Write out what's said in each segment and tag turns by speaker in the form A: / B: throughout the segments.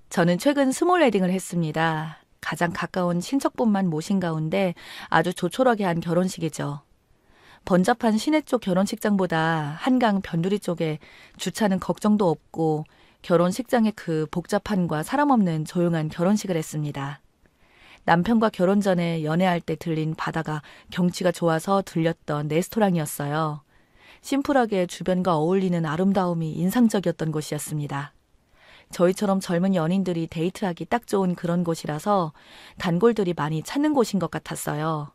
A: 저는 최근 스몰 웨딩을 했습니다. 가장 가까운 친척분만 모신 가운데 아주 조촐하게 한 결혼식이죠. 번잡한 시내 쪽 결혼식장보다 한강 변두리 쪽에 주차는 걱정도 없고 결혼식장의 그 복잡함과 사람 없는 조용한 결혼식을 했습니다. 남편과 결혼 전에 연애할 때 들린 바다가 경치가 좋아서 들렸던 레스토랑이었어요. 심플하게 주변과 어울리는 아름다움이 인상적이었던 곳이었습니다. 저희처럼 젊은 연인들이 데이트하기 딱 좋은 그런 곳이라서 단골들이 많이 찾는 곳인 것 같았어요.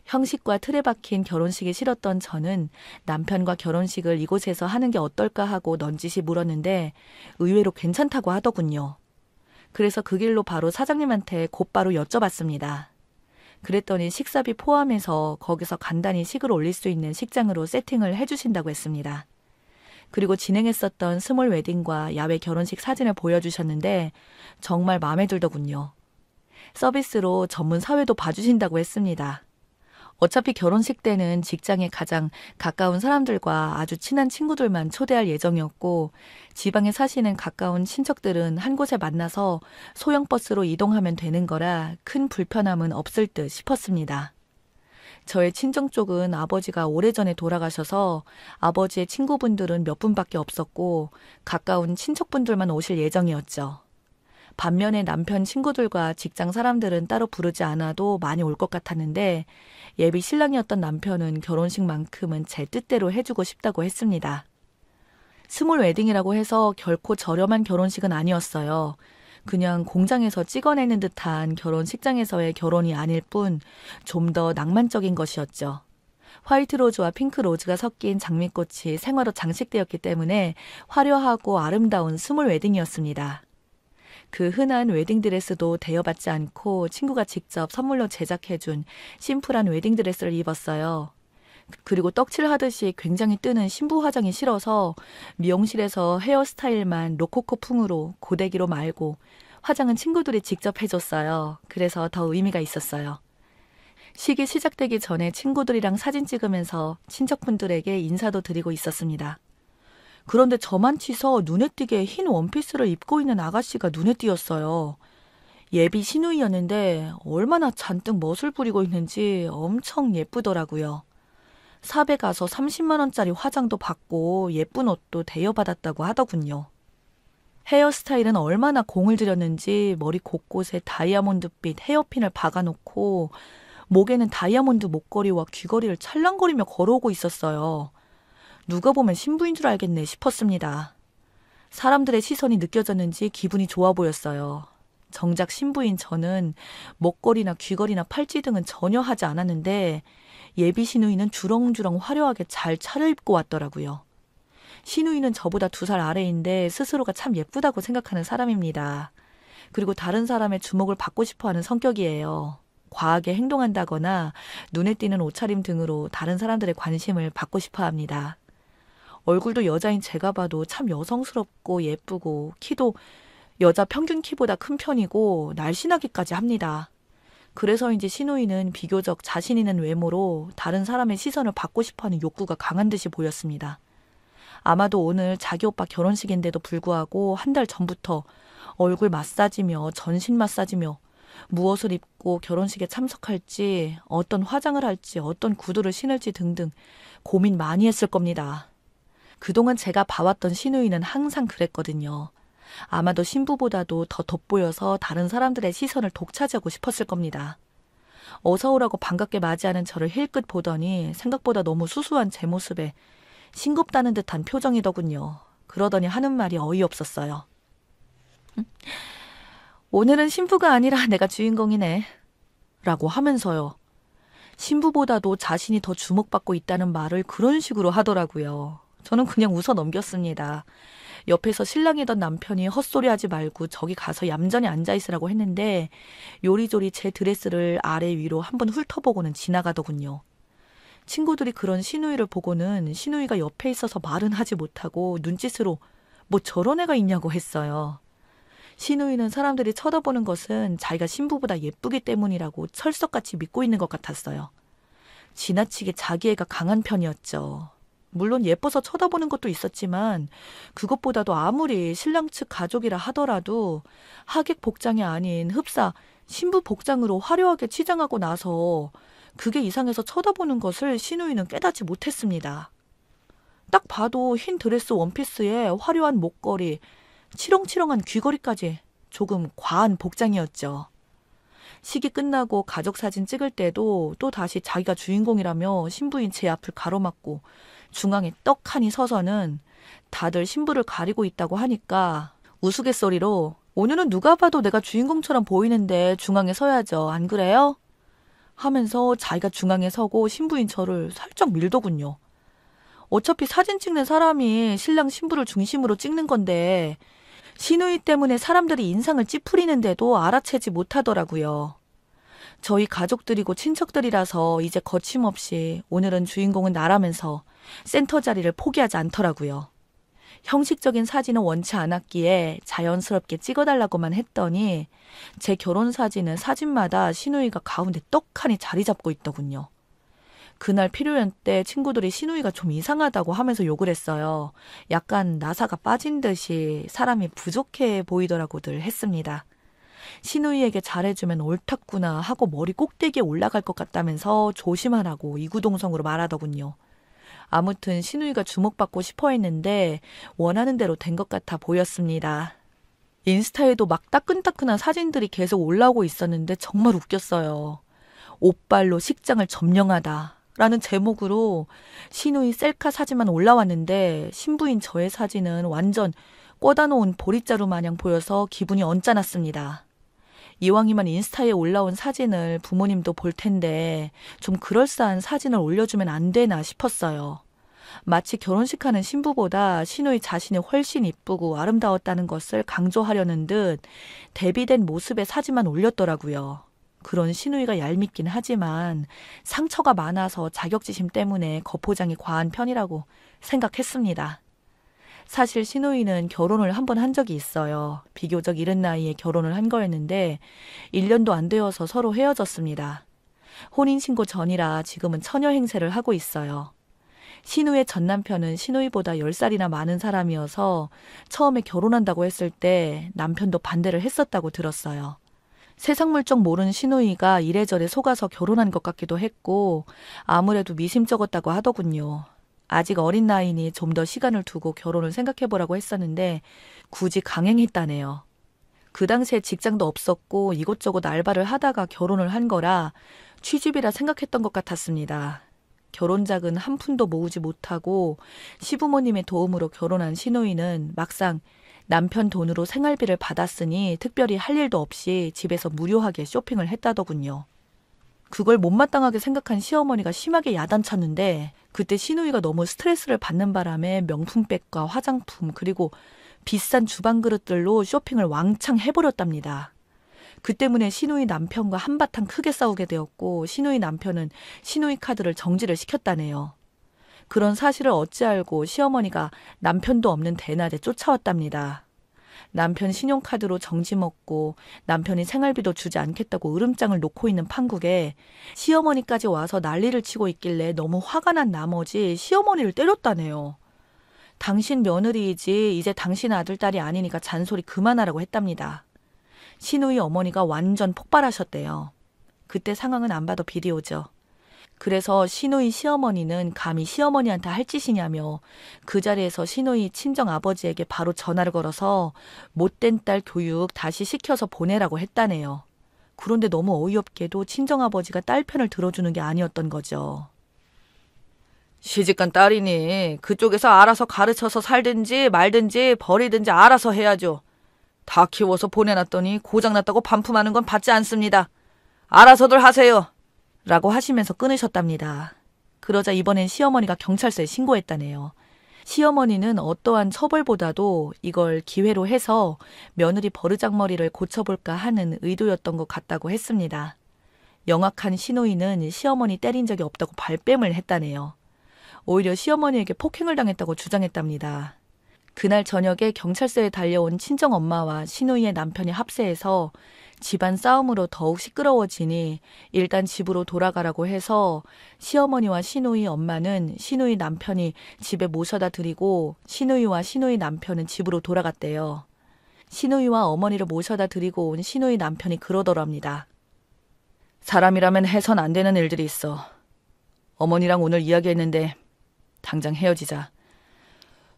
A: 형식과 틀에 박힌 결혼식이 싫었던 저는 남편과 결혼식을 이곳에서 하는 게 어떨까 하고 넌지시 물었는데 의외로 괜찮다고 하더군요. 그래서 그 길로 바로 사장님한테 곧바로 여쭤봤습니다. 그랬더니 식사비 포함해서 거기서 간단히 식을 올릴 수 있는 식장으로 세팅을 해주신다고 했습니다. 그리고 진행했었던 스몰 웨딩과 야외 결혼식 사진을 보여주셨는데 정말 마음에 들더군요. 서비스로 전문 사회도 봐주신다고 했습니다. 어차피 결혼식 때는 직장에 가장 가까운 사람들과 아주 친한 친구들만 초대할 예정이었고 지방에 사시는 가까운 친척들은 한 곳에 만나서 소형 버스로 이동하면 되는 거라 큰 불편함은 없을 듯 싶었습니다. 저의 친정 쪽은 아버지가 오래전에 돌아가셔서 아버지의 친구분들은 몇 분밖에 없었고 가까운 친척분들만 오실 예정이었죠. 반면에 남편 친구들과 직장 사람들은 따로 부르지 않아도 많이 올 것 같았는데 예비 신랑이었던 남편은 결혼식만큼은 제 뜻대로 해주고 싶다고 했습니다. 스몰 웨딩이라고 해서 결코 저렴한 결혼식은 아니었어요. 그냥 공장에서 찍어내는 듯한 결혼식장에서의 결혼이 아닐 뿐 좀 더 낭만적인 것이었죠. 화이트 로즈와 핑크 로즈가 섞인 장미꽃이 생화로 장식되었기 때문에 화려하고 아름다운 스몰 웨딩이었습니다. 그 흔한 웨딩드레스도 대여받지 않고 친구가 직접 선물로 제작해준 심플한 웨딩드레스를 입었어요. 그리고 떡칠하듯이 굉장히 뜨는 신부 화장이 싫어서 미용실에서 헤어스타일만 로코코풍으로 고데기로 말고 화장은 친구들이 직접 해줬어요. 그래서 더 의미가 있었어요. 식이 시작되기 전에 친구들이랑 사진 찍으면서 친척분들에게 인사도 드리고 있었습니다. 그런데 저만 치서 눈에 띄게 흰 원피스를 입고 있는 아가씨가 눈에 띄었어요. 예비 시누이였는데 얼마나 잔뜩 멋을 부리고 있는지 엄청 예쁘더라고요. 샵에 가서 30만 원짜리 화장도 받고 예쁜 옷도 대여받았다고 하더군요. 헤어스타일은 얼마나 공을 들였는지 머리 곳곳에 다이아몬드빛 헤어핀을 박아놓고 목에는 다이아몬드 목걸이와 귀걸이를 찰랑거리며 걸어오고 있었어요. 누가 보면 신부인 줄 알겠네 싶었습니다. 사람들의 시선이 느껴졌는지 기분이 좋아 보였어요. 정작 신부인 저는 목걸이나 귀걸이나 팔찌 등은 전혀 하지 않았는데 예비 시누이는 주렁주렁 화려하게 잘 차려입고 왔더라고요. 시누이는 저보다 2살 아래인데 스스로가 참 예쁘다고 생각하는 사람입니다. 그리고 다른 사람의 주목을 받고 싶어하는 성격이에요. 과하게 행동한다거나 눈에 띄는 옷차림 등으로 다른 사람들의 관심을 받고 싶어 합니다. 얼굴도 여자인 제가 봐도 참 여성스럽고 예쁘고 키도 여자 평균 키보다 큰 편이고 날씬하기까지 합니다. 그래서인지 시누이는 비교적 자신 있는 외모로 다른 사람의 시선을 받고 싶어하는 욕구가 강한 듯이 보였습니다. 아마도 오늘 자기 오빠 결혼식인데도 불구하고 한 달 전부터 얼굴 마사지며 전신 마사지며 무엇을 입고 결혼식에 참석할지, 어떤 화장을 할지, 어떤 구두를 신을지 등등 고민 많이 했을 겁니다. 그동안 제가 봐왔던 시누이는 항상 그랬거든요. 아마도 신부보다도 더 돋보여서 다른 사람들의 시선을 독차지하고 싶었을 겁니다. 어서 오라고 반갑게 맞이하는 저를 힐끗 보더니 생각보다 너무 수수한 제 모습에 싱겁다는 듯한 표정이더군요. 그러더니 하는 말이 어이없었어요. 오늘은 신부가 아니라 내가 주인공이네. 라고 하면서요. 신부보다도 자신이 더 주목받고 있다는 말을 그런 식으로 하더라고요. 저는 그냥 웃어 넘겼습니다. 옆에서 신랑이던 남편이 헛소리하지 말고 저기 가서 얌전히 앉아있으라고 했는데 요리조리 제 드레스를 아래 위로 한번 훑어보고는 지나가더군요. 친구들이 그런 시누이를 보고는 시누이가 옆에 있어서 말은 하지 못하고 눈짓으로 뭐 저런 애가 있냐고 했어요. 시누이는 사람들이 쳐다보는 것은 자기가 신부보다 예쁘기 때문이라고 철석같이 믿고 있는 것 같았어요. 지나치게 자기애가 강한 편이었죠. 물론 예뻐서 쳐다보는 것도 있었지만 그것보다도 아무리 신랑 측 가족이라 하더라도 하객 복장이 아닌 흡사 신부 복장으로 화려하게 치장하고 나서 그게 이상해서 쳐다보는 것을 시누이는 깨닫지 못했습니다. 딱 봐도 흰 드레스 원피스에 화려한 목걸이, 치렁치렁한 귀걸이까지 조금 과한 복장이었죠. 식이 끝나고 가족 사진 찍을 때도 또 다시 자기가 주인공이라며 신부인 제 앞을 가로막고 중앙에 떡하니 서서는 다들 신부를 가리고 있다고 하니까 우스갯소리로 오늘은 누가 봐도 내가 주인공처럼 보이는데 중앙에 서야죠. 안 그래요? 하면서 자기가 중앙에 서고 신부인 저를 살짝 밀더군요. 어차피 사진 찍는 사람이 신랑 신부를 중심으로 찍는 건데 시누이 때문에 사람들이 인상을 찌푸리는데도 알아채지 못하더라고요. 저희 가족들이고 친척들이라서 이제 거침없이 오늘은 주인공은 나라면서 센터 자리를 포기하지 않더라고요. 형식적인 사진은 원치 않았기에 자연스럽게 찍어달라고만 했더니 제 결혼 사진은 사진마다 시누이가 가운데 떡하니 자리 잡고 있더군요. 그날 피로연 때 친구들이 시누이가 좀 이상하다고 하면서 욕을 했어요. 약간 나사가 빠진 듯이 사람이 부족해 보이더라고들 했습니다. 시누이에게 잘해주면 옳았구나 하고 머리 꼭대기에 올라갈 것 같다면서 조심하라고 이구동성으로 말하더군요. 아무튼 시누이가 주목받고 싶어 했는데 원하는 대로 된 것 같아 보였습니다. 인스타에도 막 따끈따끈한 사진들이 계속 올라오고 있었는데 정말 웃겼어요. 옷발로 식장을 점령하다 라는 제목으로 시누이 셀카 사진만 올라왔는데 신부인 저의 사진은 완전 꽂아 놓은 보릿자루 마냥 보여서 기분이 언짢았습니다. 이왕이면 인스타에 올라온 사진을 부모님도 볼 텐데 좀 그럴싸한 사진을 올려주면 안 되나 싶었어요. 마치 결혼식하는 신부보다 시누이 자신이 훨씬 이쁘고 아름다웠다는 것을 강조하려는 듯 대비된 모습의 사진만 올렸더라고요. 그런 시누이가 얄밉긴 하지만 상처가 많아서 자격지심 때문에 겉포장이 과한 편이라고 생각했습니다. 사실 시누이는 결혼을 한 번 한 적이 있어요. 비교적 이른 나이에 결혼을 한 거였는데 1년도 안 되어서 서로 헤어졌습니다. 혼인신고 전이라 지금은 처녀 행세를 하고 있어요. 시누이의 전 남편은 시누이보다 10살이나 많은 사람이어서 처음에 결혼한다고 했을 때 남편도 반대를 했었다고 들었어요. 세상 물정 모르는 시누이가 이래저래 속아서 결혼한 것 같기도 했고 아무래도 미심쩍었다고 하더군요. 아직 어린 나이니 좀 더 시간을 두고 결혼을 생각해보라고 했었는데 굳이 강행했다네요. 그 당시에 직장도 없었고 이곳저곳 알바를 하다가 결혼을 한 거라 취집이라 생각했던 것 같았습니다. 결혼자금 한 푼도 모으지 못하고 시부모님의 도움으로 결혼한 시누이는 막상 남편 돈으로 생활비를 받았으니 특별히 할 일도 없이 집에서 무료하게 쇼핑을 했다더군요. 그걸 못마땅하게 생각한 시어머니가 심하게 야단쳤는데 그때 시누이가 너무 스트레스를 받는 바람에 명품백과 화장품 그리고 비싼 주방 그릇들로 쇼핑을 왕창 해버렸답니다. 그 때문에 시누이 남편과 한바탕 크게 싸우게 되었고 시누이 남편은 시누이 카드를 정지를 시켰다네요. 그런 사실을 어찌 알고 시어머니가 남편도 없는 대낮에 쫓아왔답니다. 남편 신용카드로 정지 먹고 남편이 생활비도 주지 않겠다고 으름장을 놓고 있는 판국에 시어머니까지 와서 난리를 치고 있길래 너무 화가 난 나머지 시어머니를 때렸다네요. 당신 며느리이지 이제 당신 아들딸이 아니니까 잔소리 그만하라고 했답니다. 시누이 어머니가 완전 폭발하셨대요. 그때 상황은 안 봐도 비디오죠. 그래서 시누이 시어머니는 감히 시어머니한테 할 짓이냐며 그 자리에서 시누이 친정아버지에게 바로 전화를 걸어서 못된 딸 교육 다시 시켜서 보내라고 했다네요. 그런데 너무 어이없게도 친정아버지가 딸 편을 들어주는 게 아니었던 거죠. 시집간 딸이니 그쪽에서 알아서 가르쳐서 살든지 말든지 버리든지 알아서 해야죠. 다 키워서 보내놨더니 고장났다고 반품하는 건 받지 않습니다. 알아서들 하세요. 라고 하시면서 끊으셨답니다. 그러자 이번엔 시어머니가 경찰서에 신고했다네요. 시어머니는 어떠한 처벌보다도 이걸 기회로 해서 며느리 버르장머리를 고쳐볼까 하는 의도였던 것 같다고 했습니다. 영악한 시누이는 시어머니 때린 적이 없다고 발뺌을 했다네요. 오히려 시어머니에게 폭행을 당했다고 주장했답니다. 그날 저녁에 경찰서에 달려온 친정엄마와 시누이의 남편이 합세해서 집안 싸움으로 더욱 시끄러워지니 일단 집으로 돌아가라고 해서 시어머니와 시누이 엄마는 시누이 남편이 집에 모셔다 드리고 시누이와 시누이 남편은 집으로 돌아갔대요. 시누이와 어머니를 모셔다 드리고 온 시누이 남편이 그러더랍니다. 사람이라면 해선 안 되는 일들이 있어. 어머니랑 오늘 이야기했는데 당장 헤어지자.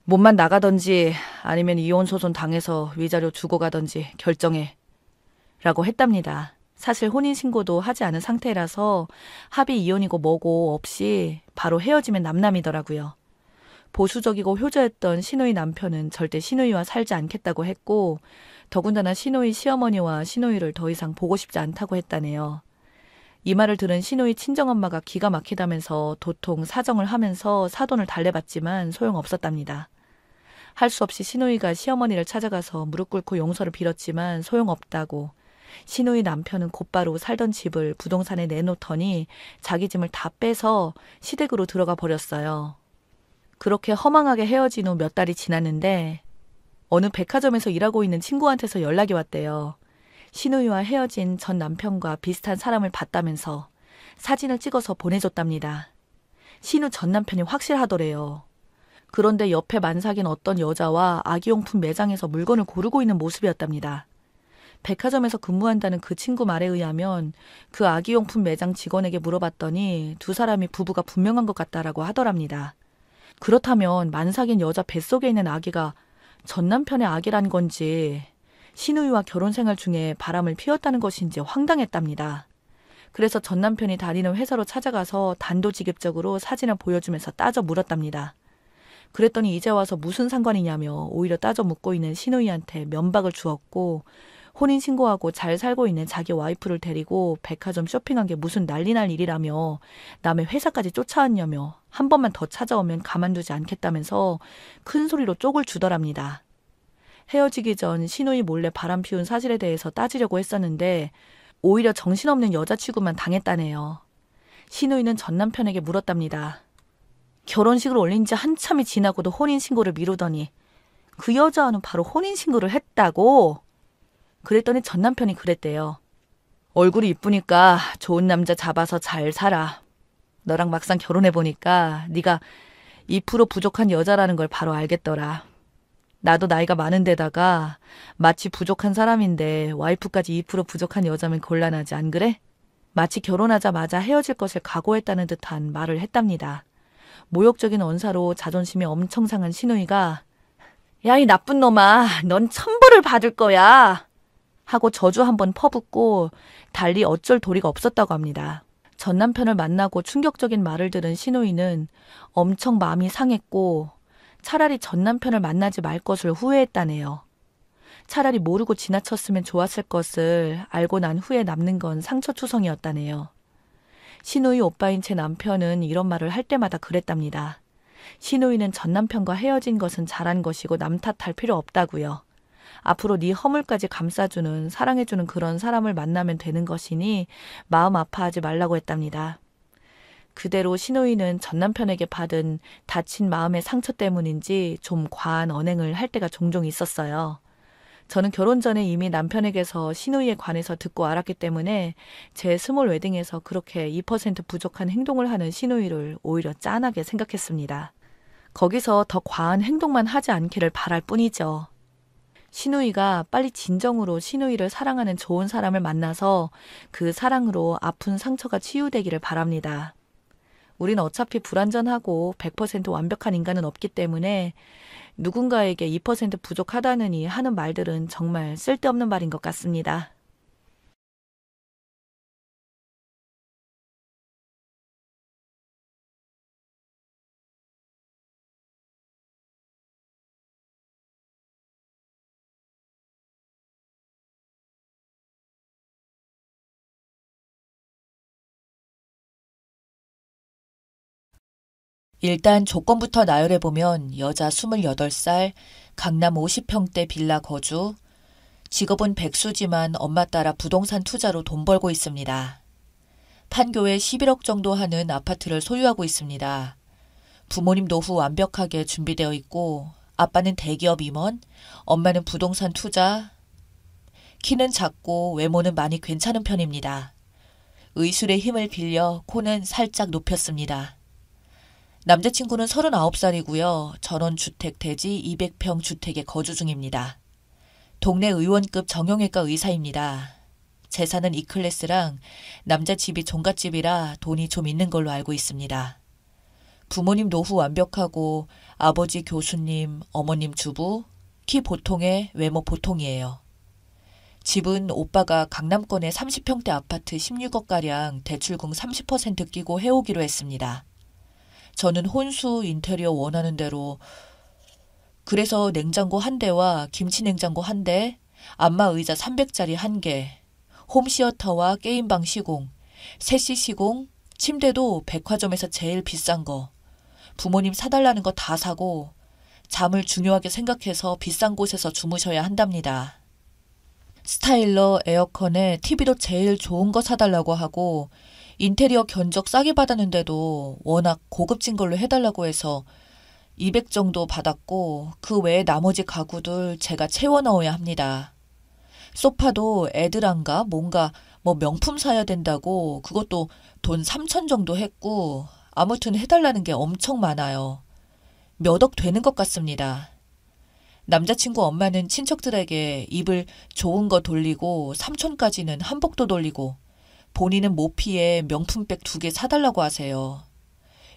A: 몸만 나가던지 아니면 이혼 소송 당해서 위자료 주고 가던지 결정해. 라고 했답니다. 사실 혼인신고도 하지 않은 상태라서 합의 이혼이고 뭐고 없이 바로 헤어지면 남남이더라고요. 보수적이고 효자였던 시누이 남편은 절대 시누이와 살지 않겠다고 했고 더군다나 시누이 시어머니와 시누이를 더 이상 보고 싶지 않다고 했다네요. 이 말을 들은 시누이 친정엄마가 기가 막히다면서 도통 사정을 하면서 사돈을 달래봤지만 소용없었답니다. 할 수 없이 시누이가 시어머니를 찾아가서 무릎 꿇고 용서를 빌었지만 소용없다고 시누이 남편은 곧바로 살던 집을 부동산에 내놓더니 자기 짐을 다 빼서 시댁으로 들어가 버렸어요. 그렇게 허망하게 헤어진 후 몇 달이 지났는데 어느 백화점에서 일하고 있는 친구한테서 연락이 왔대요. 시누이와 헤어진 전 남편과 비슷한 사람을 봤다면서 사진을 찍어서 보내줬답니다. 시누 전 남편이 확실하더래요. 그런데 옆에 만삭인 어떤 여자와 아기용품 매장에서 물건을 고르고 있는 모습이었답니다. 백화점에서 근무한다는 그 친구 말에 의하면 그 아기용품 매장 직원에게 물어봤더니 두 사람이 부부가 분명한 것 같다라고 하더랍니다. 그렇다면 만삭인 여자 뱃속에 있는 아기가 전 남편의 아기란 건지 시누이와 결혼 생활 중에 바람을 피웠다는 것인지 황당했답니다. 그래서 전 남편이 다니는 회사로 찾아가서 단도직입적으로 사진을 보여주면서 따져 물었답니다. 그랬더니 이제 와서 무슨 상관이냐며 오히려 따져 묻고 있는 시누이한테 면박을 주었고 혼인신고하고 잘 살고 있는 자기 와이프를 데리고 백화점 쇼핑한 게 무슨 난리 날 일이라며 남의 회사까지 쫓아왔냐며 한 번만 더 찾아오면 가만두지 않겠다면서 큰 소리로 쪽을 주더랍니다. 헤어지기 전 시누이 몰래 바람 피운 사실에 대해서 따지려고 했었는데 오히려 정신없는 여자 취급만 당했다네요. 시누이는 전 남편에게 물었답니다. 결혼식을 올린 지 한참이 지나고도 혼인신고를 미루더니 그 여자와는 바로 혼인신고를 했다고? 그랬더니 전 남편이 그랬대요. 얼굴이 이쁘니까 좋은 남자 잡아서 잘 살아. 너랑 막상 결혼해보니까 네가 2% 부족한 여자라는 걸 바로 알겠더라. 나도 나이가 많은 데다가 마치 부족한 사람인데 와이프까지 2% 부족한 여자면 곤란하지 안 그래? 마치 결혼하자마자 헤어질 것을 각오했다는 듯한 말을 했답니다. 모욕적인 언사로 자존심이 엄청 상한 시누이가 야, 이 나쁜 놈아, 넌 천벌을 받을 거야. 하고 저주 한번 퍼붓고 달리 어쩔 도리가 없었다고 합니다. 전 남편을 만나고 충격적인 말을 들은 시누이는 엄청 마음이 상했고 차라리 전 남편을 만나지 말 것을 후회했다네요. 차라리 모르고 지나쳤으면 좋았을 것을 알고 난 후에 남는 건 상처투성이었다네요. 시누이 오빠인 제 남편은 이런 말을 할 때마다 그랬답니다. 시누이는 전 남편과 헤어진 것은 잘한 것이고 남 탓할 필요 없다고요. 앞으로 네 허물까지 감싸주는 사랑해주는 그런 사람을 만나면 되는 것이니 마음 아파하지 말라고 했답니다. 그대로 시누이는 전 남편에게 받은 다친 마음의 상처 때문인지 좀 과한 언행을 할 때가 종종 있었어요. 저는 결혼 전에 이미 남편에게서 시누이에 관해서 듣고 알았기 때문에 제 스몰 웨딩에서 그렇게 2% 부족한 행동을 하는 시누이를 오히려 짠하게 생각했습니다. 거기서 더 과한 행동만 하지 않기를 바랄 뿐이죠. 시누이가 빨리 진정으로 시누이를 사랑하는 좋은 사람을 만나서 그 사랑으로 아픈 상처가 치유되기를 바랍니다. 우린 어차피 불완전하고 100% 완벽한 인간은 없기 때문에 누군가에게 2% 부족하다느니 하는 말들은 정말 쓸데없는 말인 것 같습니다. 일단 조건부터 나열해보면 여자 28살, 강남 50평대 빌라 거주, 직업은 백수지만 엄마 따라 부동산 투자로 돈 벌고 있습니다. 판교에 11억 정도 하는 아파트를 소유하고 있습니다. 부모님 노후 완벽하게 준비되어 있고 아빠는 대기업 임원, 엄마는 부동산 투자. 키는 작고 외모는 많이 괜찮은 편입니다. 의술의 힘을 빌려 코는 살짝 높였습니다. 남자친구는 39살이고요. 전원주택 대지 200평 주택에 거주 중입니다. 동네 의원급 정형외과 의사입니다. 재산은 E클래스랑 남자 집이 종갓집이라 돈이 좀 있는 걸로 알고 있습니다. 부모님 노후 완벽하고 아버지 교수님, 어머님 주부, 키 보통에 외모 보통이에요. 집은 오빠가 강남권의 30평대 아파트 16억가량 대출금 30% 끼고 해오기로 했습니다. 저는 혼수 인테리어 원하는 대로 그래서 냉장고 1대와 김치냉장고 1대, 안마 의자 300짜리 1개, 홈시어터와 게임방 시공, 세시 시공, 침대도 백화점에서 제일 비싼 거, 부모님 사달라는 거 다 사고 잠을 중요하게 생각해서 비싼 곳에서 주무셔야 한답니다. 스타일러, 에어컨에 TV도 제일 좋은 거 사달라고 하고 인테리어 견적 싸게 받았는데도 워낙 고급진 걸로 해달라고 해서 200 정도 받았고 그 외에 나머지 가구들 제가 채워 넣어야 합니다. 소파도 애들한가 뭔가 명품 사야 된다고 그것도 돈 3천 정도 했고 아무튼 해달라는 게 엄청 많아요. 몇 억 되는 것 같습니다. 남자친구 엄마는 친척들에게 입을 좋은 거 돌리고 삼촌까지는 한복도 돌리고 본인은 모피에 명품백 2개 사달라고 하세요.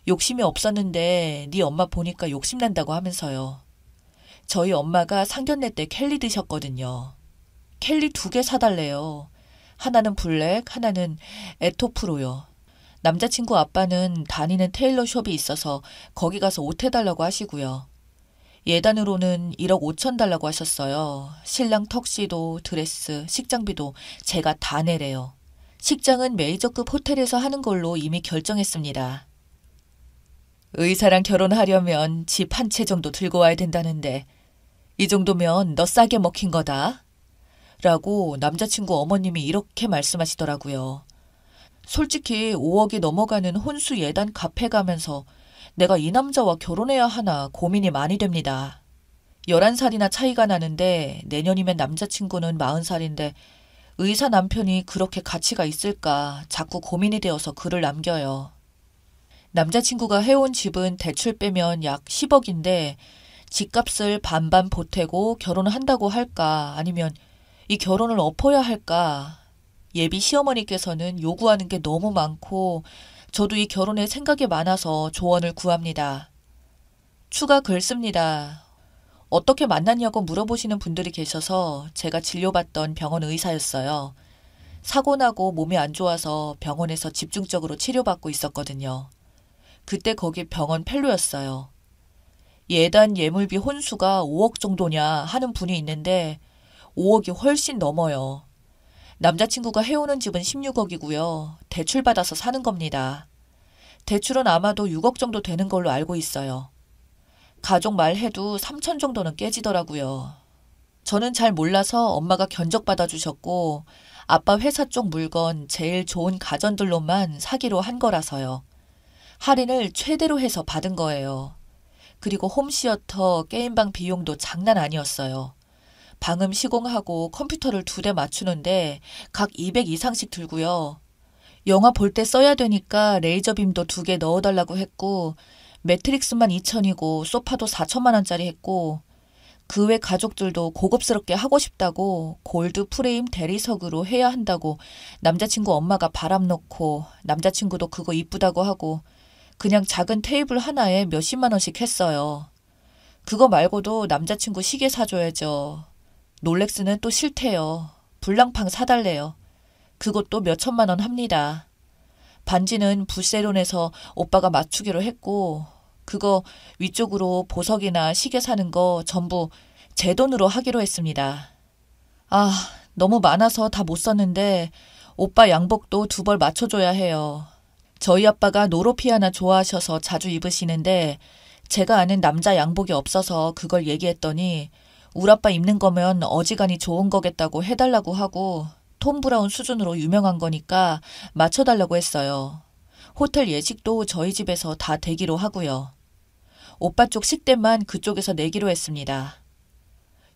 A: 욕심이 없었는데 네 엄마 보니까 욕심난다고 하면서요. 저희 엄마가 상견례 때 켈리 드셨거든요. 켈리 2개 사달래요. 하나는 블랙, 하나는 에토프로요. 남자친구 아빠는 다니는 테일러숍이 있어서 거기 가서 옷 해달라고 하시고요. 예단으로는 1억 5천 달라고 하셨어요. 신랑 턱시도, 드레스, 식장비도 제가 다 내래요. 식장은 메이저급 호텔에서 하는 걸로 이미 결정했습니다. 의사랑 결혼하려면 집 1채 정도 들고 와야 된다는데 이 정도면 너 싸게 먹힌 거다. 라고 남자친구 어머님이 이렇게 말씀하시더라고요. 솔직히 5억이 넘어가는 혼수 예단 카페 가면서 내가 이 남자와 결혼해야 하나 고민이 많이 됩니다. 11살이나 차이가 나는데 내년이면 남자친구는 40살인데 의사 남편이 그렇게 가치가 있을까 자꾸 고민이 되어서 글을 남겨요. 남자친구가 해온 집은 대출 빼면 약 10억인데 집값을 반반 보태고 결혼을 한다고 할까 아니면 이 결혼을 엎어야 할까. 예비 시어머니께서는 요구하는 게 너무 많고 저도 이 결혼에 생각이 많아서 조언을 구합니다. 추가 글 씁니다. 어떻게 만났냐고 물어보시는 분들이 계셔서 제가 진료받던 병원 의사였어요. 사고 나고 몸이 안 좋아서 병원에서 집중적으로 치료받고 있었거든요. 그때 거기 병원 펠로였어요. 예단 예물비 혼수가 5억 정도냐 하는 분이 있는데 5억이 훨씬 넘어요. 남자친구가 해오는 집은 16억이고요. 대출받아서 사는 겁니다. 대출은 아마도 6억 정도 되는 걸로 알고 있어요. 가족 말해도 3천 정도는 깨지더라고요. 저는 잘 몰라서 엄마가 견적받아 주셨고 아빠 회사 쪽 물건 제일 좋은 가전들로만 사기로 한 거라서요. 할인을 최대로 해서 받은 거예요. 그리고 홈시어터, 게임방 비용도 장난 아니었어요. 방음 시공하고 컴퓨터를 2대 맞추는데 각 200 이상씩 들고요. 영화 볼 때 써야 되니까 레이저빔도 2개 넣어달라고 했고 매트릭스만 2천이고 소파도 4천만 원짜리 했고 그 외 가족들도 고급스럽게 하고 싶다고 골드 프레임 대리석으로 해야 한다고 남자친구 엄마가 바람 넣고 남자친구도 그거 이쁘다고 하고 그냥 작은 테이블 하나에 몇십만 원씩 했어요. 그거 말고도 남자친구 시계 사줘야죠. 롤렉스는 또 싫대요. 불량팡 사달래요. 그것도 몇천만 원 합니다. 반지는 부세론에서 오빠가 맞추기로 했고 그거 위쪽으로 보석이나 시계 사는 거 전부 제 돈으로 하기로 했습니다. 아, 너무 많아서 다 못 썼는데 오빠 양복도 2벌 맞춰줘야 해요. 저희 아빠가 노로피아나 좋아하셔서 자주 입으시는데 제가 아는 남자 양복이 없어서 그걸 얘기했더니 우리 아빠 입는 거면 어지간히 좋은 거겠다고 해달라고 하고 톰 브라운 수준으로 유명한 거니까 맞춰달라고 했어요. 호텔 예식도 저희 집에서 다 대기로 하고요. 오빠 쪽 식대만 그쪽에서 내기로 했습니다.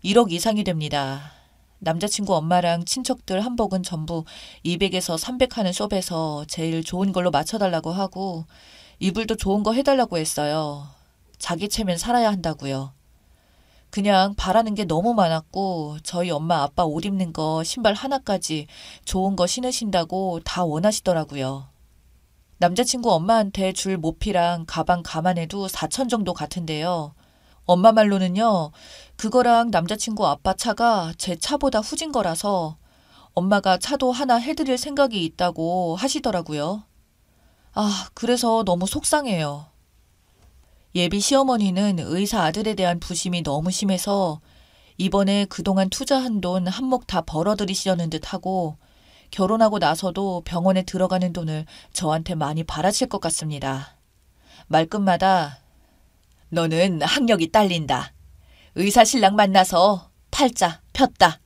A: 1억 이상이 됩니다. 남자친구 엄마랑 친척들 한복은 전부 200에서 300 하는 숍에서 제일 좋은 걸로 맞춰달라고 하고 이불도 좋은 거 해달라고 했어요. 자기 체면 살아야 한다고요. 그냥 바라는 게 너무 많았고 저희 엄마 아빠 옷 입는 거 신발 하나까지 좋은 거 신으신다고 다 원하시더라고요. 남자친구 엄마한테 줄 모피랑 가방 감안해도 4천 정도 같은데요. 엄마 말로는요. 그거랑 남자친구 아빠 차가 제 차보다 후진 거라서 엄마가 차도 하나 해드릴 생각이 있다고 하시더라고요. 그래서 너무 속상해요. 예비 시어머니는 의사 아들에 대한 부심이 너무 심해서 이번에 그동안 투자한 돈 한몫 다 벌어들이시려는 듯 하고 결혼하고 나서도 병원에 들어가는 돈을 저한테 많이 바라실 것 같습니다. 말끝마다 너는 학력이 딸린다. 의사 신랑 만나서 팔자 폈다.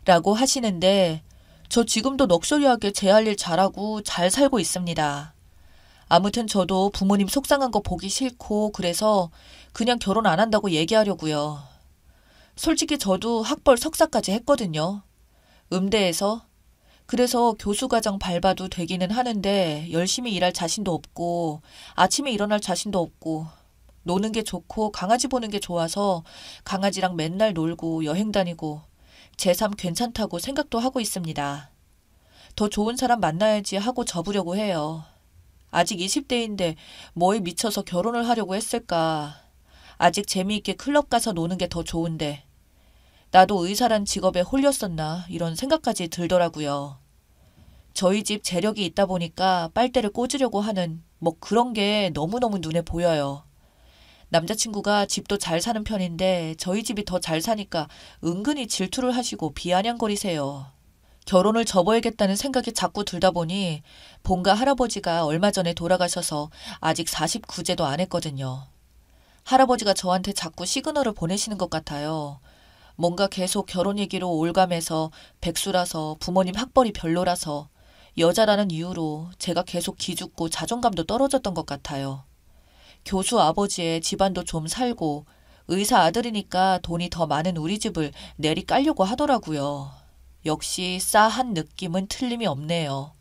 A: 라고 하시는데 저 지금도 넋소리하게 제 할 일 잘하고 잘 살고 있습니다. 아무튼 저도 부모님 속상한 거 보기 싫고 그래서 그냥 결혼 안 한다고 얘기하려고요. 솔직히 저도 학벌 석사까지 했거든요. 음대에서. 그래서 교수과정 밟아도 되기는 하는데 열심히 일할 자신도 없고 아침에 일어날 자신도 없고 노는 게 좋고 강아지 보는 게 좋아서 강아지랑 맨날 놀고 여행 다니고 제 삶 괜찮다고 생각도 하고 있습니다. 더 좋은 사람 만나야지 하고 접으려고 해요. 아직 20대인데 뭐에 미쳐서 결혼을 하려고 했을까. 아직 재미있게 클럽 가서 노는 게 더 좋은데 나도 의사란 직업에 홀렸었나 이런 생각까지 들더라고요. 저희 집 재력이 있다 보니까 빨대를 꽂으려고 하는 뭐 그런 게 너무너무 눈에 보여요. 남자친구가 집도 잘 사는 편인데 저희 집이 더 잘 사니까 은근히 질투를 하시고 비아냥거리세요. 결혼을 접어야겠다는 생각이 자꾸 들다 보니 본가 할아버지가 얼마 전에 돌아가셔서 아직 49제도 안 했거든요. 할아버지가 저한테 자꾸 시그널을 보내시는 것 같아요. 뭔가 계속 결혼 얘기로 올가매서 백수라서 부모님 학벌이 별로라서 여자라는 이유로 제가 계속 기죽고 자존감도 떨어졌던 것 같아요. 교수 아버지의 집안도 좀 살고 의사 아들이니까 돈이 더 많은 우리 집을 내리 깔려고 하더라고요. 역시 싸한 느낌은 틀림이 없네요.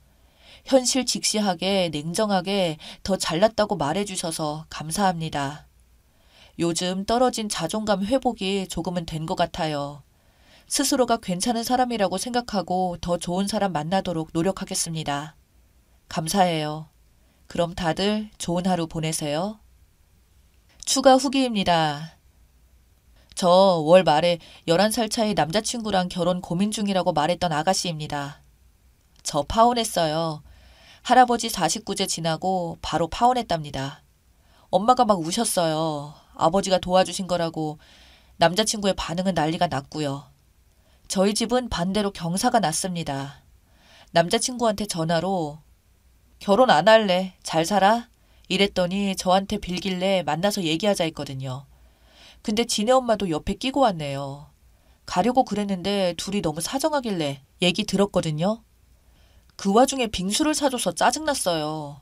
A: 현실 직시하게 냉정하게 더 잘났다고 말해주셔서 감사합니다. 요즘 떨어진 자존감 회복이 조금은 된 것 같아요. 스스로가 괜찮은 사람이라고 생각하고 더 좋은 사람 만나도록 노력하겠습니다. 감사해요. 그럼 다들 좋은 하루 보내세요. 추가 후기입니다. 저 월 말에 11살 차이 남자친구랑 결혼 고민 중이라고 말했던 아가씨입니다. 저 파혼했어요. 할아버지 49제 지나고 바로 파혼했답니다. 엄마가 막 우셨어요. 아버지가 도와주신 거라고. 남자친구의 반응은 난리가 났고요. 저희 집은 반대로 경사가 났습니다. 남자친구한테 전화로 결혼 안 할래. 잘 살아? 이랬더니 저한테 빌길래 만나서 얘기하자 했거든요. 근데 지네 엄마도 옆에 끼고 왔네요. 가려고 그랬는데 둘이 너무 사정하길래 얘기 들었거든요. 그 와중에 빙수를 사줘서 짜증났어요.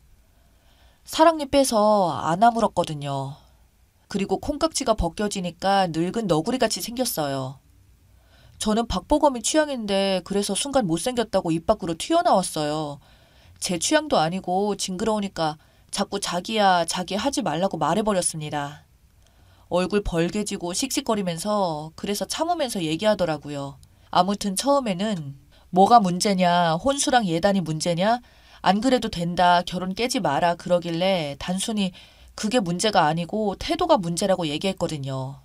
A: 사랑니 빼서 안 아물었거든요. 그리고 콩깍지가 벗겨지니까 늙은 너구리같이 생겼어요. 저는 박보검이 취향인데 그래서 순간 못생겼다고 입 밖으로 튀어나왔어요. 제 취향도 아니고 징그러우니까 자꾸 자기야 자기 하지 말라고 말해버렸습니다. 얼굴 벌개지고 씩씩거리면서 그래서 참으면서 얘기하더라고요. 아무튼 처음에는 뭐가 문제냐, 혼수랑 예단이 문제냐, 안 그래도 된다, 결혼 깨지 마라 그러길래 단순히 그게 문제가 아니고 태도가 문제라고 얘기했거든요.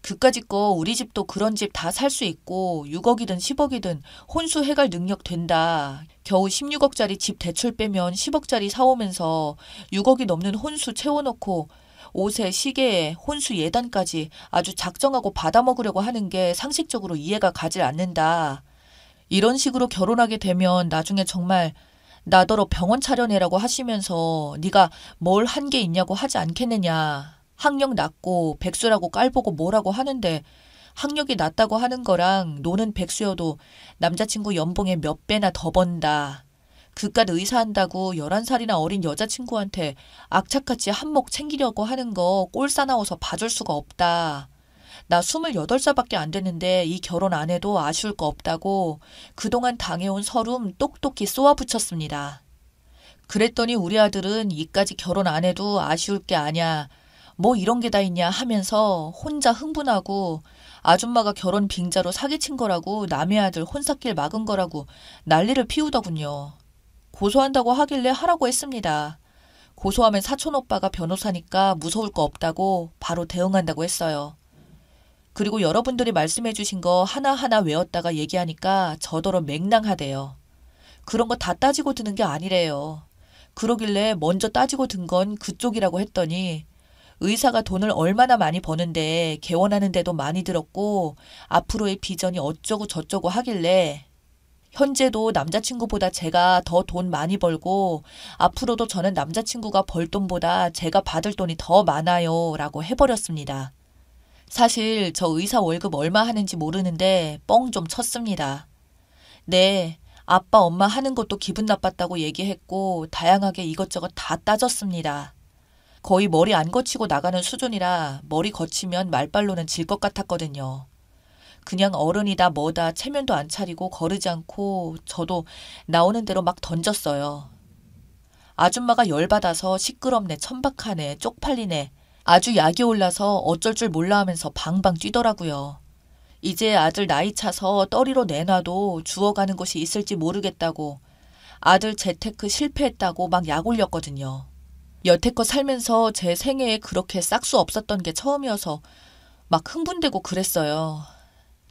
A: 그까짓 거 우리 집도 그런 집 다 살 수 있고 6억이든 10억이든 혼수 해갈 능력 된다. 겨우 16억짜리 집 대출 빼면 10억짜리 사오면서 6억이 넘는 혼수 채워놓고 옷에 시계에 혼수 예단까지 아주 작정하고 받아먹으려고 하는 게 상식적으로 이해가 가질 않는다. 이런 식으로 결혼하게 되면 나중에 정말 나더러 병원 차려내라고 하시면서 네가 뭘 한 게 있냐고 하지 않겠느냐. 학력 낮고 백수라고 깔보고 뭐라고 하는데 학력이 낮다고 하는 거랑 노는 백수여도 남자친구 연봉의 몇 배나 더 번다. 그깟 의사 한다고 11살이나 어린 여자친구한테 악착같이 한몫 챙기려고 하는 거 꼴사나워서 봐줄 수가 없다. 나 28살밖에 안 됐는데 이 결혼 안 해도 아쉬울 거 없다고 그동안 당해온 서름 똑똑히 쏘아붙였습니다. 그랬더니 우리 아들은 이까지 결혼 안 해도 아쉬울 게 아냐, 뭐 이런 게 다 있냐 하면서 혼자 흥분하고 아줌마가 결혼 빙자로 사기친 거라고 남의 아들 혼사길 막은 거라고 난리를 피우더군요. 고소한다고 하길래 하라고 했습니다. 고소하면 사촌오빠가 변호사니까 무서울 거 없다고 바로 대응한다고 했어요. 그리고 여러분들이 말씀해 주신 거 하나하나 외웠다가 얘기하니까 저더러 맹랑하대요. 그런 거 다 따지고 드는 게 아니래요. 그러길래 먼저 따지고 든 건 그쪽이라고 했더니 의사가 돈을 얼마나 많이 버는데 개원하는데도 많이 들었고 앞으로의 비전이 어쩌고 저쩌고 하길래 현재도 남자친구보다 제가 더 돈 많이 벌고 앞으로도 저는 남자친구가 벌 돈보다 제가 받을 돈이 더 많아요 라고 해버렸습니다. 사실 저 의사 월급 얼마 하는지 모르는데 뻥 좀 쳤습니다. 네, 아빠 엄마 하는 것도 기분 나빴다고 얘기했고 다양하게 이것저것 다 따졌습니다. 거의 머리 안 거치고 나가는 수준이라 머리 거치면 말빨로는 질 것 같았거든요. 그냥 어른이다 뭐다 체면도 안 차리고 거르지 않고 저도 나오는 대로 막 던졌어요. 아줌마가 열받아서 시끄럽네, 천박하네, 쪽팔리네, 아주 약이 올라서 어쩔 줄 몰라 하면서 방방 뛰더라고요. 이제 아들 나이 차서 떠리로 내놔도 주워가는 곳이 있을지 모르겠다고, 아들 재테크 실패했다고 막 약 올렸거든요. 여태껏 살면서 제 생애에 그렇게 싹수 없었던 게 처음이어서 막 흥분되고 그랬어요.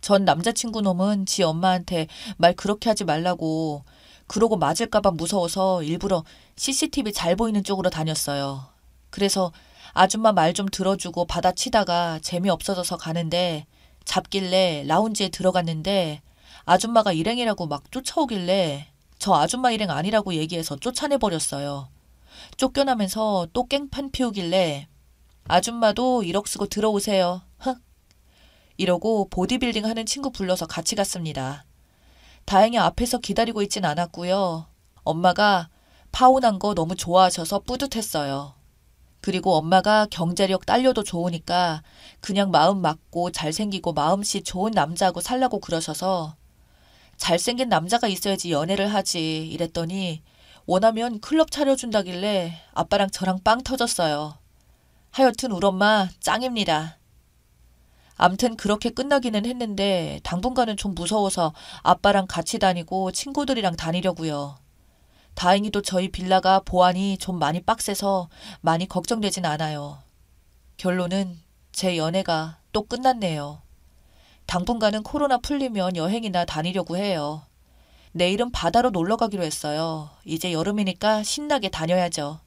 A: 전 남자친구 놈은 지 엄마한테 말 그렇게 하지 말라고, 그러고 맞을까봐 무서워서 일부러 CCTV 잘 보이는 쪽으로 다녔어요. 그래서 아줌마 말 좀 들어주고 받아치다가 재미없어져서 가는데 잡길래 라운지에 들어갔는데 아줌마가 일행이라고 막 쫓아오길래 저 아줌마 일행 아니라고 얘기해서 쫓아내버렸어요. 쫓겨나면서 또 깽판 피우길래 아줌마도 1억 쓰고 들어오세요. 흥. 이러고 보디빌딩 하는 친구 불러서 같이 갔습니다. 다행히 앞에서 기다리고 있진 않았고요. 엄마가 파혼한 거 너무 좋아하셔서 뿌듯했어요. 그리고 엄마가 경제력 딸려도 좋으니까 그냥 마음 맞고 잘생기고 마음씨 좋은 남자하고 살라고 그러셔서 잘생긴 남자가 있어야지 연애를 하지 이랬더니 원하면 클럽 차려준다길래 아빠랑 저랑 빵 터졌어요. 하여튼 우리 엄마 짱입니다. 암튼 그렇게 끝나기는 했는데 당분간은 좀 무서워서 아빠랑 같이 다니고 친구들이랑 다니려고요. 다행히도 저희 빌라가 보안이 좀 많이 빡세서 많이 걱정되진 않아요. 결론은 제 연애가 또 끝났네요. 당분간은 코로나 풀리면 여행이나 다니려고 해요. 내일은 바다로 놀러 가기로 했어요. 이제 여름이니까 신나게 다녀야죠.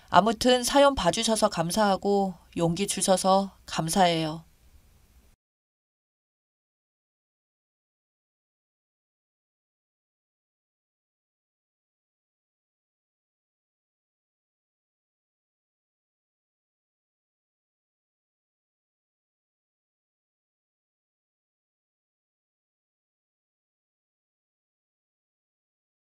A: 아무튼 사연 봐주셔서 감사하고 용기 주셔서 감사해요.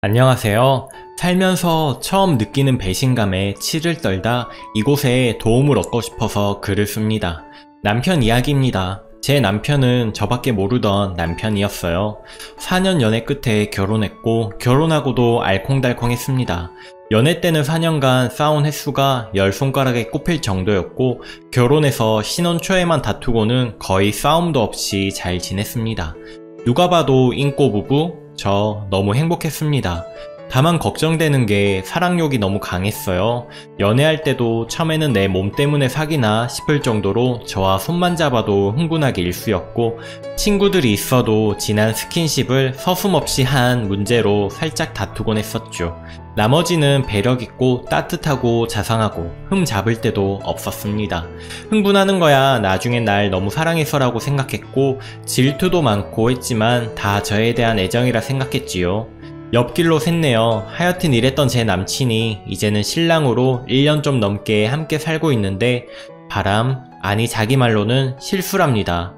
B: 안녕하세요. 살면서 처음 느끼는 배신감에 치를 떨다 이곳에 도움을 얻고 싶어서 글을 씁니다. 남편 이야기입니다. 제 남편은 저밖에 모르던 남편이었어요. 4년 연애 끝에 결혼했고 결혼하고도 알콩달콩했습니다. 연애 때는 4년간 싸운 횟수가 10손가락에 꼽힐 정도였고 결혼해서 신혼 초에만 다투고는 거의 싸움도 없이 잘 지냈습니다. 누가 봐도 인꼬 부부, 저 너무 행복했습니다. 다만 걱정되는 게 사랑욕이 너무 강했어요. 연애할 때도 처음에는 내 몸 때문에 사귀나 싶을 정도로 저와 손만 잡아도 흥분하게 일쑤였고 친구들이 있어도 지난 스킨십을 서슴없이 한 문제로 살짝 다투곤 했었죠. 나머지는 배려있고 따뜻하고 자상하고 흠 잡을 때도 없었습니다. 흥분하는 거야 나중엔 날 너무 사랑해서라고 생각했고 질투도 많고 했지만 다 저에 대한 애정이라 생각했지요. 옆길로 샜네요. 하여튼 이랬던 제 남친이 이제는 신랑으로 1년 좀 넘게 함께 살고 있는데 바람, 아니 자기 말로는 실수랍니다.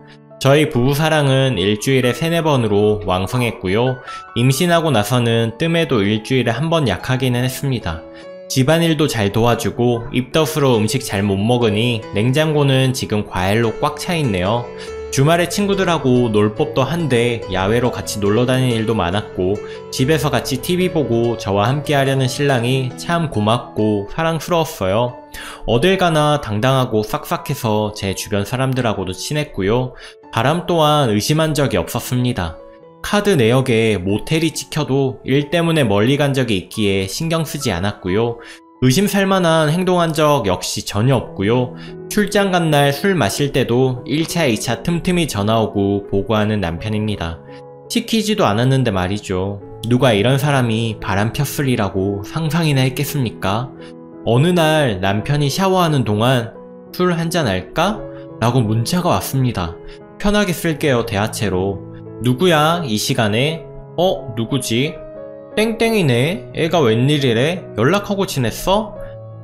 B: 저희 부부사랑은 일주일에 3-4번으로 왕성했고요. 임신하고 나서는 뜸해도 일주일에 1번 약하기는 했습니다. 집안일도 잘 도와주고 입덧으로 음식 잘 못 먹으니 냉장고는 지금 과일로 꽉 차 있네요. 주말에 친구들하고 놀 법도 한데 야외로 같이 놀러 다니는 일도 많았고 집에서 같이 TV 보고 저와 함께 하려는 신랑이 참 고맙고 사랑스러웠어요. 어딜 가나 당당하고 싹싹해서 제 주변 사람들하고도 친했고요. 바람 또한 의심한 적이 없었습니다. 카드 내역에 모텔이 찍혀도 일 때문에 멀리 간 적이 있기에 신경 쓰지 않았고요. 의심살 만한 행동한 적 역시 전혀 없고요. 출장 간 날 술 마실 때도 1차, 2차 틈틈이 전화오고 보고하는 남편입니다. 시키지도 않았는데 말이죠. 누가 이런 사람이 바람 폈으리라고 상상이나 했겠습니까? 어느 날 남편이 샤워하는 동안 술 한잔 할까? 라고 문자가 왔습니다. 편하게 쓸게요, 대화체로. 누구야, 이 시간에? 누구지? 땡땡이네? 애가 웬일이래? 연락하고 지냈어?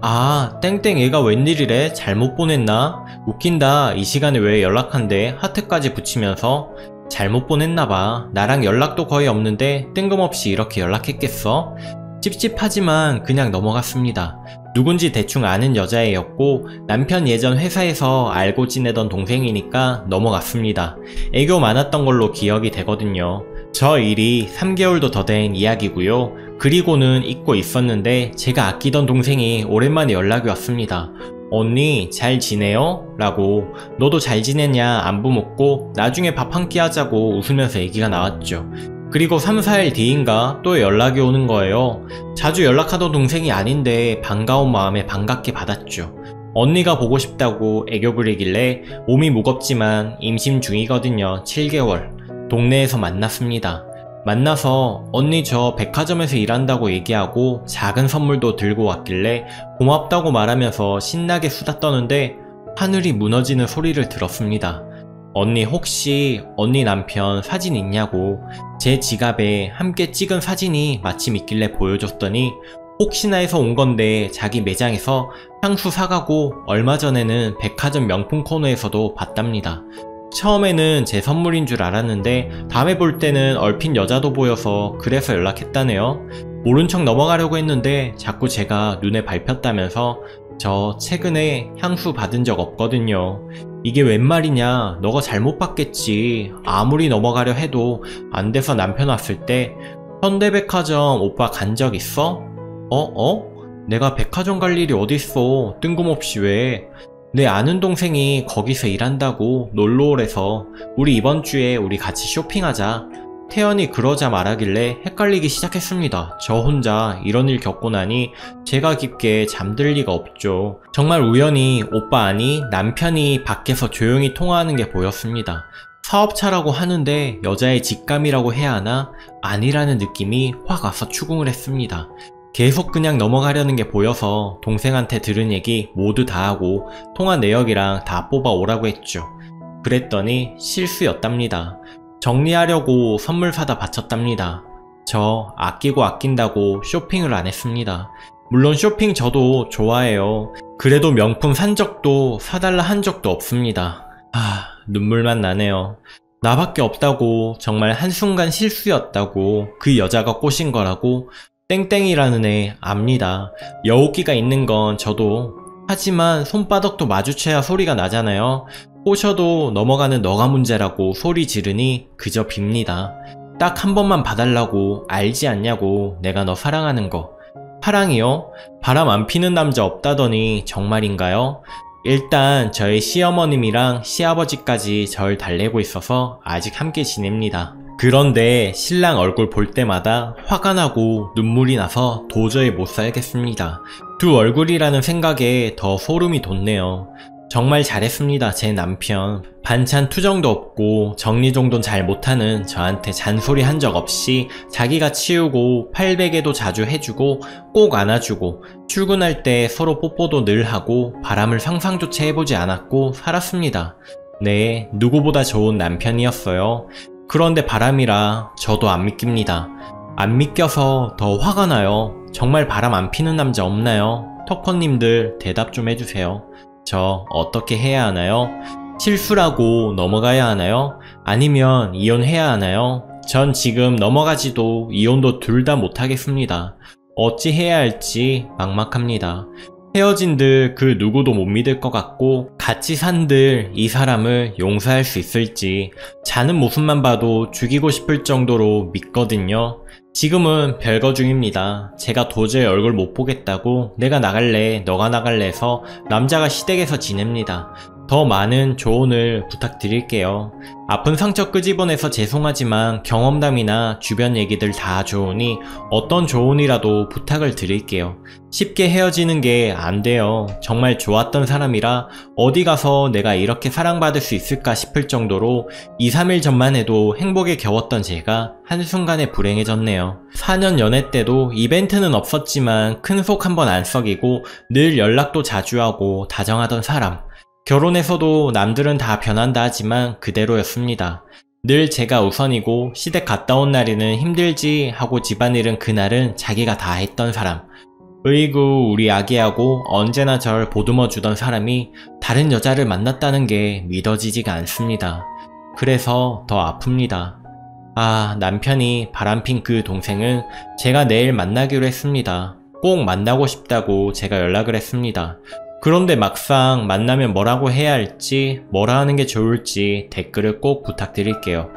B: 아, 땡땡 애가 웬일이래? 잘못 보냈나? 웃긴다. 이 시간에 왜 연락한대? 하트까지 붙이면서. 잘못 보냈나봐. 나랑 연락도 거의 없는데 뜬금없이 이렇게 연락했겠어? 찝찝하지만 그냥 넘어갔습니다. 누군지 대충 아는 여자애였고 남편 예전 회사에서 알고 지내던 동생이니까 넘어갔습니다. 애교 많았던 걸로 기억이 되거든요. 저 일이 3개월도 더 된 이야기고요. 그리고는 잊고 있었는데 제가 아끼던 동생이 오랜만에 연락이 왔습니다. 언니 잘 지내요? 라고. 너도 잘 지냈냐 안부 묻고 나중에 밥 한 끼 하자고 웃으면서 얘기가 나왔죠. 그리고 3-4일 뒤인가 또 연락이 오는 거예요. 자주 연락하던 동생이 아닌데 반가운 마음에 반갑게 받았죠. 언니가 보고 싶다고 애교 부리길래 몸이 무겁지만 임신 중이거든요. 7개월. 동네에서 만났습니다. 만나서 언니 저 백화점에서 일한다고 얘기하고 작은 선물도 들고 왔길래 고맙다고 말하면서 신나게 수다 떠는데 하늘이 무너지는 소리를 들었습니다. 언니 혹시 언니 남편 사진 있냐고. 제 지갑에 함께 찍은 사진이 마침 있길래 보여줬더니 혹시나 해서 온 건데 자기 매장에서 향수 사가고 얼마 전에는 백화점 명품 코너에서도 봤답니다. 처음에는 제 선물인 줄 알았는데 다음에 볼 때는 얼핏 여자도 보여서 그래서 연락했다네요. 모른 척 넘어가려고 했는데 자꾸 제가 눈에 밟혔다면서 저 최근에 향수 받은 적 없거든요. 이게 웬 말이냐, 너가 잘못 받겠지. 아무리 넘어가려 해도 안 돼서 남편 왔을 때 현대백화점 오빠 간 적 있어? 내가 백화점 갈 일이 어딨어. 뜬금없이 왜. 내 아는 동생이 거기서 일한다고 놀러 오래서 우리 이번 주에 우리 같이 쇼핑하자. 태연이 그러자 말하길래 헷갈리기 시작했습니다. 저 혼자 이런 일 겪고 나니 제가 깊게 잠들 리가 없죠. 정말 우연히 오빠 아니 남편이 밖에서 조용히 통화하는 게 보였습니다. 사업차라고 하는데 여자의 직감이라고 해야 하나? 아니라는 느낌이 확 와서 추궁을 했습니다. 계속 그냥 넘어가려는 게 보여서 동생한테 들은 얘기 모두 다 하고 통화 내역이랑 다 뽑아 오라고 했죠. 그랬더니 실수였답니다. 정리하려고 선물 사다 바쳤답니다. 저 아끼고 아낀다고 쇼핑을 안 했습니다. 물론 쇼핑 저도 좋아해요. 그래도 명품 산 적도 사달라 한 적도 없습니다. 눈물만 나네요. 나밖에 없다고, 정말 한순간 실수였다고, 그 여자가 꼬신 거라고. 땡땡이라는 애 압니다. 여우기가 있는 건 저도. 하지만 손바닥도 마주쳐야 소리가 나잖아요. 꼬셔도 넘어가는 너가 문제라고 소리 지르니 그저 빕니다. 딱 한 번만 봐달라고. 알지 않냐고. 내가 너 사랑하는 거. 사랑이요? 바람 안 피는 남자 없다더니 정말인가요? 일단 저희 시어머님이랑 시아버지까지 절 달래고 있어서 아직 함께 지냅니다. 그런데 신랑 얼굴 볼 때마다 화가 나고 눈물이 나서 도저히 못 살겠습니다. 두 얼굴이라는 생각에 더 소름이 돋네요. 정말 잘했습니다, 제 남편. 반찬 투정도 없고 정리정돈 잘 못하는 저한테 잔소리 한 적 없이 자기가 치우고 팔베개도 자주 해주고 꼭 안아주고 출근할 때 서로 뽀뽀도 늘 하고 바람을 상상조차 해보지 않았고 살았습니다. 네, 누구보다 좋은 남편이었어요. 그런데 바람이라 저도 안 믿깁니다. 안 믿겨서 더 화가 나요. 정말 바람 안 피는 남자 없나요? 터커님들 대답 좀 해주세요. 저 어떻게 해야 하나요? 실수라고 넘어가야 하나요? 아니면 이혼해야 하나요? 전 지금 넘어가지도 이혼도 둘 다 못하겠습니다. 어찌 해야 할지 막막합니다. 헤어진들 그 누구도 못 믿을 것 같고 같이 산들 이 사람을 용서할 수 있을지 자는 모습만 봐도 죽이고 싶을 정도로 믿거든요. 지금은 별거 중입니다. 제가 도저히 얼굴 못 보겠다고 내가 나갈래 너가 나갈래 해서 남자가 시댁에서 지냅니다. 더 많은 조언을 부탁드릴게요. 아픈 상처 끄집어내서 죄송하지만 경험담이나 주변 얘기들 다 좋으니 어떤 조언이라도 부탁을 드릴게요. 쉽게 헤어지는 게 안 돼요. 정말 좋았던 사람이라 어디 가서 내가 이렇게 사랑받을 수 있을까 싶을 정도로 2, 3일 전만 해도 행복에 겨웠던 제가 한순간에 불행해졌네요. 4년 연애 때도 이벤트는 없었지만 큰 속 한번 안 썩이고 늘 연락도 자주 하고 다정하던 사람. 결혼해서도 남들은 다 변한다 하지만 그대로였습니다. 늘 제가 우선이고 시댁 갔다 온 날에는 힘들지 하고 집안일은 그날은 자기가 다 했던 사람. 으이구 우리 아기하고 언제나 절 보듬어 주던 사람이 다른 여자를 만났다는 게 믿어지지가 않습니다. 그래서 더 아픕니다. 아, 남편이 바람핀 그 동생은 제가 내일 만나기로 했습니다. 꼭 만나고 싶다고 제가 연락을 했습니다. 그런데 막상 만나면 뭐라고 해야 할지, 뭐라 하는 게 좋을지 댓글을 꼭 부탁드릴게요.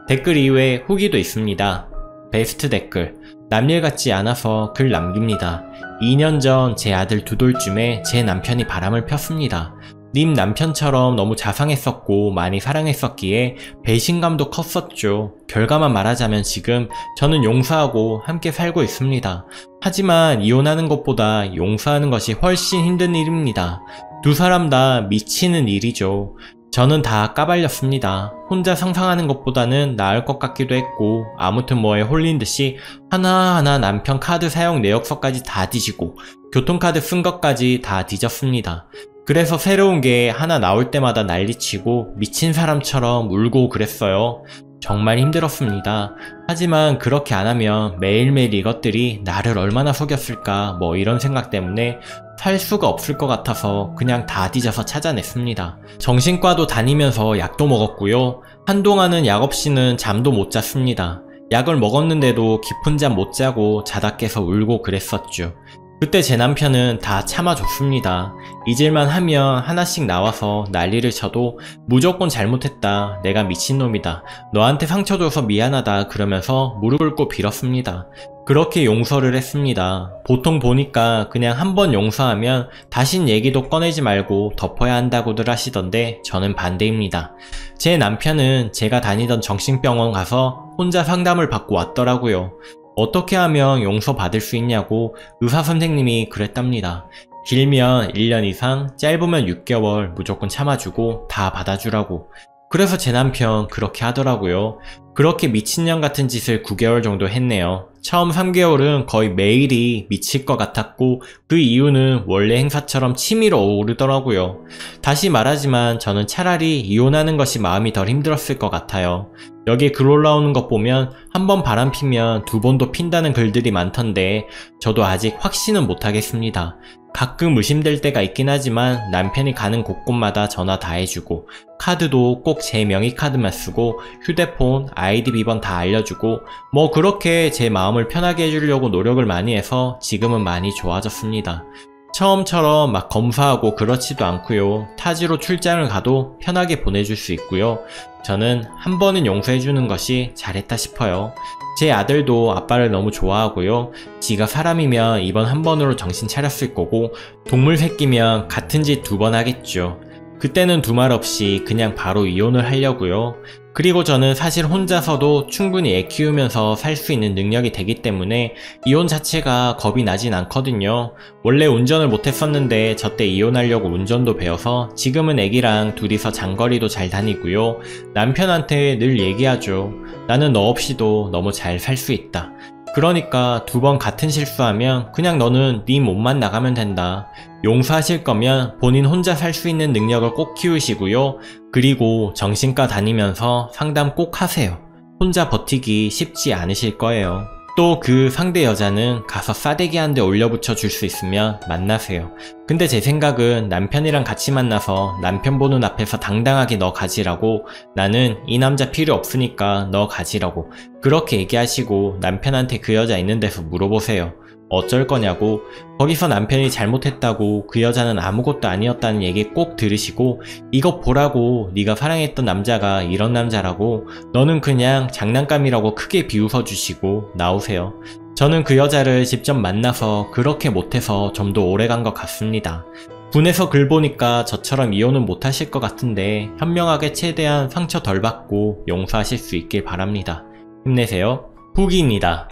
B: 댓글 이외에 후기도 있습니다. 베스트 댓글, 남일 같지 않아서 글 남깁니다. 2년 전 제 아들 2돌쯤에 제 남편이 바람을 폈습니다. 님 남편처럼 너무 자상했었고 많이 사랑했었기에 배신감도 컸었죠. 결과만 말하자면 지금 저는 용서하고 함께 살고 있습니다. 하지만 이혼하는 것보다 용서하는 것이 훨씬 힘든 일입니다. 두 사람 다 미치는 일이죠. 저는 다 까발렸습니다. 혼자 상상하는 것보다는 나을 것 같기도 했고 아무튼 뭐에 홀린 듯이 하나하나 남편 카드 사용 내역서까지 다 뒤지고 교통카드 쓴 것까지 다 뒤졌습니다. 그래서 새로운 게 하나 나올 때마다 난리치고 미친 사람처럼 울고 그랬어요. 정말 힘들었습니다. 하지만 그렇게 안 하면 매일매일 이것들이 나를 얼마나 속였을까 뭐 이런 생각 때문에 살 수가 없을 것 같아서 그냥 다 뒤져서 찾아냈습니다. 정신과도 다니면서 약도 먹었고요. 한동안은 약 없이는 잠도 못 잤습니다. 약을 먹었는데도 깊은 잠 못 자고 자다 깨서 울고 그랬었죠. 그때 제 남편은 다 참아줬습니다. 잊을만 하면 하나씩 나와서 난리를 쳐도 무조건 잘못했다. 내가 미친놈이다. 너한테 상처 줘서 미안하다. 그러면서 무릎 꿇고 빌었습니다. 그렇게 용서를 했습니다. 보통 보니까 그냥 한 번 용서하면 다신 얘기도 꺼내지 말고 덮어야 한다고들 하시던데 저는 반대입니다. 제 남편은 제가 다니던 정신병원 가서 혼자 상담을 받고 왔더라고요. 어떻게 하면 용서받을 수 있냐고 의사 선생님이 그랬답니다. 길면 1년 이상, 짧으면 6개월 무조건 참아주고 다 받아주라고. 그래서 제 남편 그렇게 하더라고요. 그렇게 미친년 같은 짓을 9개월 정도 했네요. 처음 3개월은 거의 매일이 미칠 것 같았고 그 이유는 원래 행사처럼 치밀어 오르더라고요. 다시 말하지만 저는 차라리 이혼하는 것이 마음이 덜 힘들었을 것 같아요. 여기에 글 올라오는 것 보면 한 번 바람 피면 2번도 핀다는 글들이 많던데 저도 아직 확신은 못하겠습니다. 가끔 의심될 때가 있긴 하지만 남편이 가는 곳곳마다 전화 다 해주고 카드도 꼭 제 명의 카드만 쓰고 휴대폰, 아이디 비번 다 알려주고 뭐 그렇게 제 마음을 편하게 해주려고 노력을 많이 해서 지금은 많이 좋아졌습니다. 처음처럼 막 검사하고 그렇지도 않고요. 타지로 출장을 가도 편하게 보내줄 수 있고요. 저는 한 번은 용서해주는 것이 잘했다 싶어요. 제 아들도 아빠를 너무 좋아하고요. 지가 사람이면 이번 한 번으로 정신 차렸을 거고 동물 새끼면 같은 짓 2번 하겠죠. 그때는 두말 없이 그냥 바로 이혼을 하려고요. 그리고 저는 사실 혼자서도 충분히 애 키우면서 살 수 있는 능력이 되기 때문에 이혼 자체가 겁이 나진 않거든요. 원래 운전을 못했었는데 저때 이혼하려고 운전도 배워서 지금은 애기랑 둘이서 장거리도 잘 다니고요. 남편한테 늘 얘기하죠. 나는 너 없이도 너무 잘 살 수 있다. 그러니까 2번 같은 실수하면 그냥 너는 네 몸만 나가면 된다. 용서하실 거면 본인 혼자 살 수 있는 능력을 꼭 키우시고요. 그리고 정신과 다니면서 상담 꼭 하세요. 혼자 버티기 쉽지 않으실 거예요. 또 그 상대 여자는 가서 싸대기 한 대 올려붙여 줄 수 있으면 만나세요. 근데 제 생각은 남편이랑 같이 만나서 남편 보는 앞에서 당당하게 너 가지라고, 나는 이 남자 필요 없으니까 너 가지라고 그렇게 얘기하시고 남편한테 그 여자 있는 데서 물어보세요. 어쩔 거냐고. 거기서 남편이 잘못했다고 그 여자는 아무것도 아니었다는 얘기 꼭 들으시고, 이거 보라고, 네가 사랑했던 남자가 이런 남자라고, 너는 그냥 장난감이라고 크게 비웃어 주시고 나오세요. 저는 그 여자를 직접 만나서 그렇게 못해서 좀 더 오래 간 것 같습니다. 분해서 글 보니까 저처럼 이혼은 못하실 것 같은데 현명하게 최대한 상처 덜 받고 용서하실 수 있길 바랍니다. 힘내세요. 후기입니다.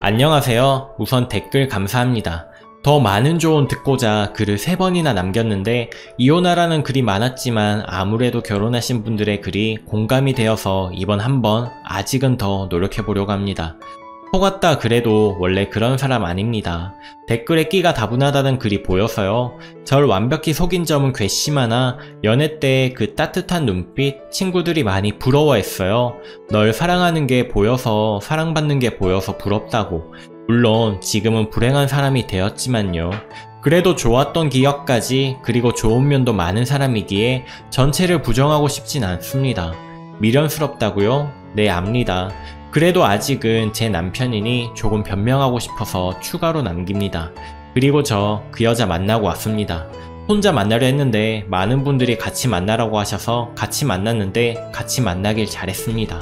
B: 안녕하세요. 우선 댓글 감사합니다. 더 많은 조언 듣고자 글을 3번이나 남겼는데 이혼하라는 글이 많았지만 아무래도 결혼하신 분들의 글이 공감이 되어서 이번 한번 아직은 더 노력해보려고 합니다. 속았다 그래도 원래 그런 사람 아닙니다. 댓글에 끼가 다분하다는 글이 보여서요. 절 완벽히 속인 점은 괘씸하나 연애 때 그 따뜻한 눈빛 친구들이 많이 부러워했어요. 널 사랑하는 게 보여서, 사랑받는 게 보여서 부럽다고. 물론 지금은 불행한 사람이 되었지만요. 그래도 좋았던 기억까지, 그리고 좋은 면도 많은 사람이기에 전체를 부정하고 싶진 않습니다. 미련스럽다고요? 네, 압니다. 그래도 아직은 제 남편이니 조금 변명하고 싶어서 추가로 남깁니다. 그리고 저 그 여자 만나고 왔습니다. 혼자 만나려 했는데 많은 분들이 같이 만나라고 하셔서 같이 만났는데 같이 만나길 잘했습니다.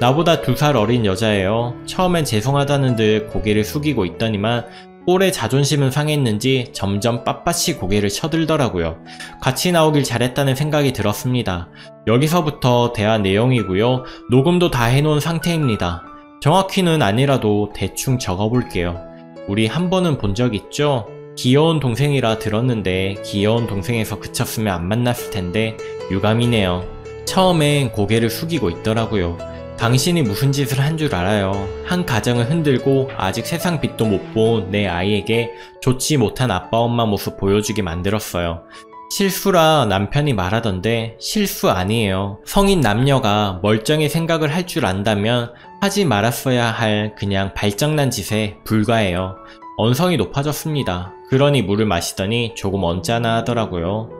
B: 나보다 2살 어린 여자예요. 처음엔 죄송하다는 듯 고개를 숙이고 있더니만 꼴의 자존심은 상했는지 점점 빳빳이 고개를 쳐들더라고요. 같이 나오길 잘했다는 생각이 들었습니다. 여기서부터 대화 내용이고요. 녹음도 다 해놓은 상태입니다. 정확히는 아니라도 대충 적어볼게요. 우리 한 번은 본 적 있죠? 귀여운 동생이라 들었는데 귀여운 동생에서 그쳤으면 안 만났을 텐데 유감이네요. 처음엔 고개를 숙이고 있더라고요. 당신이 무슨 짓을 한 줄 알아요. 한 가정을 흔들고 아직 세상 빛도 못 본 내 아이에게 좋지 못한 아빠 엄마 모습 보여주게 만들었어요. 실수라 남편이 말하던데 실수 아니에요. 성인 남녀가 멀쩡히 생각을 할 줄 안다면 하지 말았어야 할 그냥 발정난 짓에 불과해요. 언성이 높아졌습니다. 그러니 물을 마시더니 조금 언짢아 하더라고요.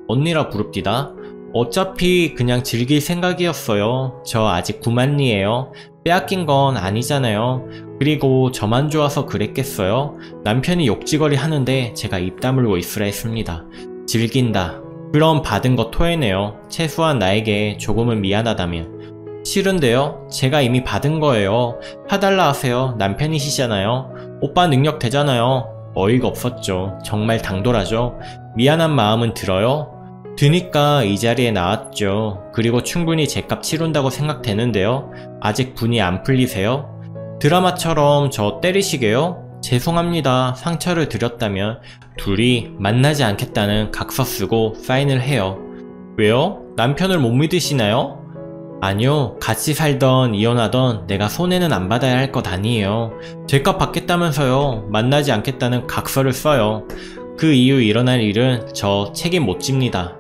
B: 언니라 부릅디다. 어차피 그냥 즐길 생각이었어요. 저 아직 9만리에요. 빼앗긴 건 아니잖아요. 그리고 저만 좋아서 그랬겠어요? 남편이 욕지거리 하는데 제가 입 다물고 있으라 했습니다. 즐긴다. 그럼 받은 거 토해내요. 최소한 나에게 조금은 미안하다면. 싫은데요? 제가 이미 받은 거예요. 사달라 하세요. 남편이시잖아요. 오빠 능력 되잖아요. 어이가 없었죠. 정말 당돌하죠. 미안한 마음은 들어요? 드니까 이 자리에 나왔죠. 그리고 충분히 제값 치른다고 생각되는데요. 아직 분이 안 풀리세요? 드라마처럼 저 때리시게요? 죄송합니다. 상처를 드렸다면. 둘이 만나지 않겠다는 각서 쓰고 사인을 해요. 왜요? 남편을 못 믿으시나요? 아니요. 같이 살던 이혼하던 내가 손해는 안 받아야 할 것 아니에요. 죄값 받겠다면서요. 만나지 않겠다는 각서를 써요. 그 이후 일어날 일은 저 책임 못 집니다.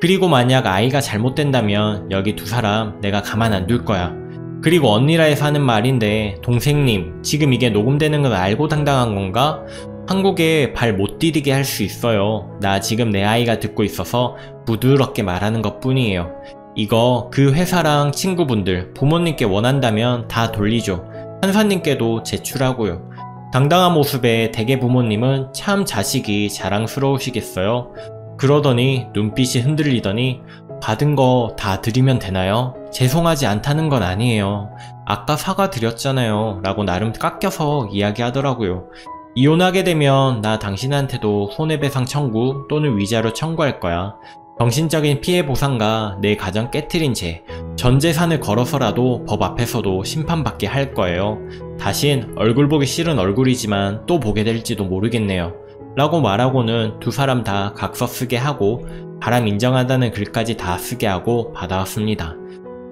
B: 그리고 만약 아이가 잘못된다면 여기 2사람 내가 가만 안 둘 거야. 그리고 언니라 해서 하는 말인데 동생님 지금 이게 녹음되는 건 알고 당당한 건가? 한국에 발 못 디디게 할 수 있어요. 나 지금 내 아이가 듣고 있어서 부드럽게 말하는 것 뿐이에요. 이거 그 회사랑 친구분들 부모님께 원한다면 다 돌리죠. 판사님께도 제출하고요. 당당한 모습에 대개 부모님은 참 자식이 자랑스러우시겠어요? 그러더니 눈빛이 흔들리더니 받은 거 다 드리면 되나요? 죄송하지 않다는 건 아니에요. 아까 사과드렸잖아요. 라고 나름 깎여서 이야기하더라고요. 이혼하게 되면 나 당신한테도 손해배상 청구 또는 위자료 청구할 거야. 정신적인 피해 보상과 내 가정 깨트린 죄, 전 재산을 걸어서라도 법 앞에서도 심판받게 할 거예요. 다신 얼굴 보기 싫은 얼굴이지만 또 보게 될지도 모르겠네요. 라고 말하고는 2사람 다 각서 쓰게 하고 바람 인정한다는 글까지 다 쓰게 하고 받아왔습니다.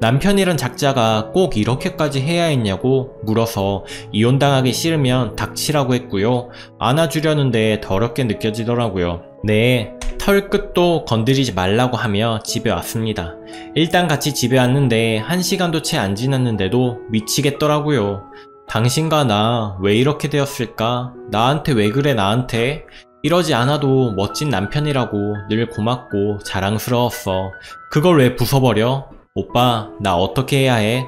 B: 남편이란 작자가 꼭 이렇게까지 해야 했냐고 물어서 이혼당하기 싫으면 닥치라고 했고요. 안아주려는데 더럽게 느껴지더라고요. 네, 털끝도 건드리지 말라고 하며 집에 왔습니다. 일단 같이 집에 왔는데 1시간도 채 안 지났는데도 미치겠더라고요. 당신과 나 왜 이렇게 되었을까? 나한테 왜 그래 나한테? 이러지 않아도 멋진 남편이라고 늘 고맙고 자랑스러웠어. 그걸 왜 부숴버려? 오빠, 나 어떻게 해야 해?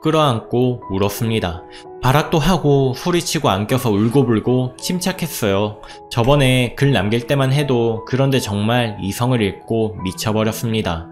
B: 끌어안고 울었습니다. 발악도 하고 소리치고 안겨서 울고불고 침착했어요. 저번에 글 남길 때만 해도 그런데 정말 이성을 잃고 미쳐버렸습니다.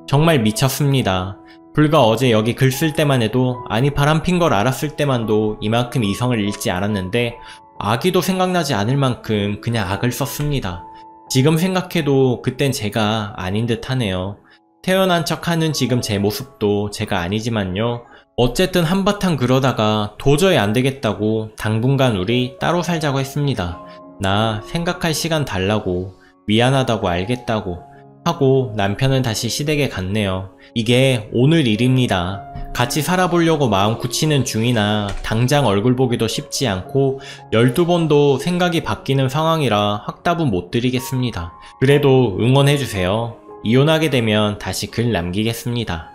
B: 정말 미쳤습니다. 불과 어제 여기 글 쓸 때만 해도 아니 바람핀 걸 알았을 때만도 이만큼 이성을 잃지 않았는데 악의도 생각나지 않을 만큼 그냥 악을 썼습니다. 지금 생각해도 그땐 제가 아닌 듯 하네요. 태어난 척하는 지금 제 모습도 제가 아니지만요. 어쨌든 한바탕 그러다가 도저히 안되겠다고 당분간 우리 따로 살자고 했습니다. 나 생각할 시간 달라고, 미안하다고 알겠다고 하고 남편은 다시 시댁에 갔네요. 이게 오늘 일입니다. 같이 살아보려고 마음 굳히는 중이나 당장 얼굴 보기도 쉽지 않고 12번도 생각이 바뀌는 상황이라 확답은 못 드리겠습니다. 그래도 응원해주세요. 이혼하게 되면 다시 글 남기겠습니다.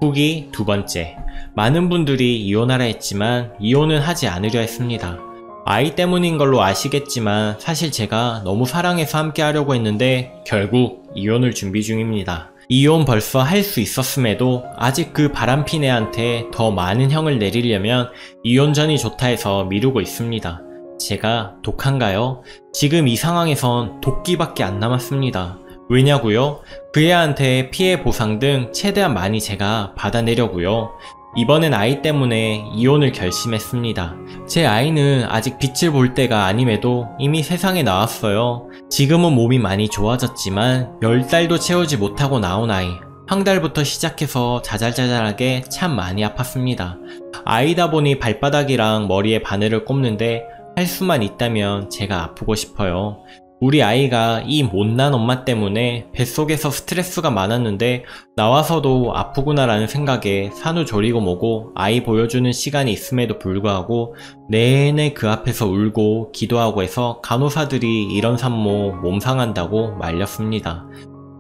B: 후기 두 번째. 많은 분들이 이혼하라 했지만 이혼은 하지 않으려 했습니다. 아이 때문인 걸로 아시겠지만 사실 제가 너무 사랑해서 함께 하려고 했는데 결국 이혼을 준비 중입니다. 이혼 벌써 할 수 있었음에도 아직 그 바람핀 애한테 더 많은 형을 내리려면 이혼 전이 좋다 해서 미루고 있습니다. 제가 독한가요? 지금 이 상황에선 도끼밖에 안 남았습니다. 왜냐고요? 그 애한테 피해 보상 등 최대한 많이 제가 받아내려고요. 이번엔 아이 때문에 이혼을 결심했습니다. 제 아이는 아직 빛을 볼 때가 아님에도 이미 세상에 나왔어요. 지금은 몸이 많이 좋아졌지만 10달도 채우지 못하고 나온 아이. 황달부터 시작해서 자잘자잘하게 참 많이 아팠습니다. 아이다 보니 발바닥이랑 머리에 바늘을 꼽는데 할 수만 있다면 제가 아프고 싶어요. 우리 아이가 이 못난 엄마 때문에 뱃속에서 스트레스가 많았는데 나와서도 아프구나라는 생각에 산후조리고 뭐고 아이 보여주는 시간이 있음에도 불구하고 내내 그 앞에서 울고 기도하고 해서 간호사들이 이런 산모 몸 상한다고 말렸습니다.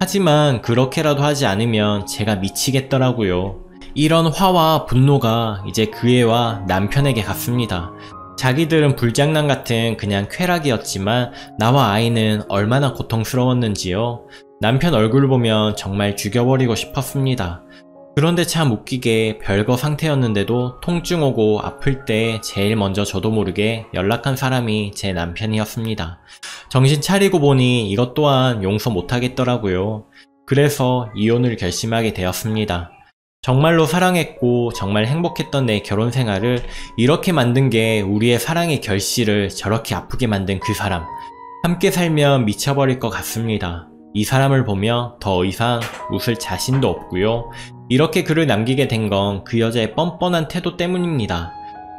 B: 하지만 그렇게라도 하지 않으면 제가 미치겠더라고요. 이런 화와 분노가 이제 그 애와 남편에게 갔습니다. 자기들은 불장난 같은 그냥 쾌락이었지만 나와 아이는 얼마나 고통스러웠는지요. 남편 얼굴 보면 정말 죽여버리고 싶었습니다. 그런데 참 웃기게 별거 상태였는데도 통증 오고 아플 때 제일 먼저 저도 모르게 연락한 사람이 제 남편이었습니다. 정신 차리고 보니 이것 또한 용서 못하겠더라고요. 그래서 이혼을 결심하게 되었습니다. 정말로 사랑했고 정말 행복했던 내 결혼 생활을 이렇게 만든 게 우리의 사랑의 결실을 저렇게 아프게 만든 그 사람. 함께 살면 미쳐버릴 것 같습니다. 이 사람을 보며 더 이상 웃을 자신도 없고요. 이렇게 글을 남기게 된 건 그 여자의 뻔뻔한 태도 때문입니다.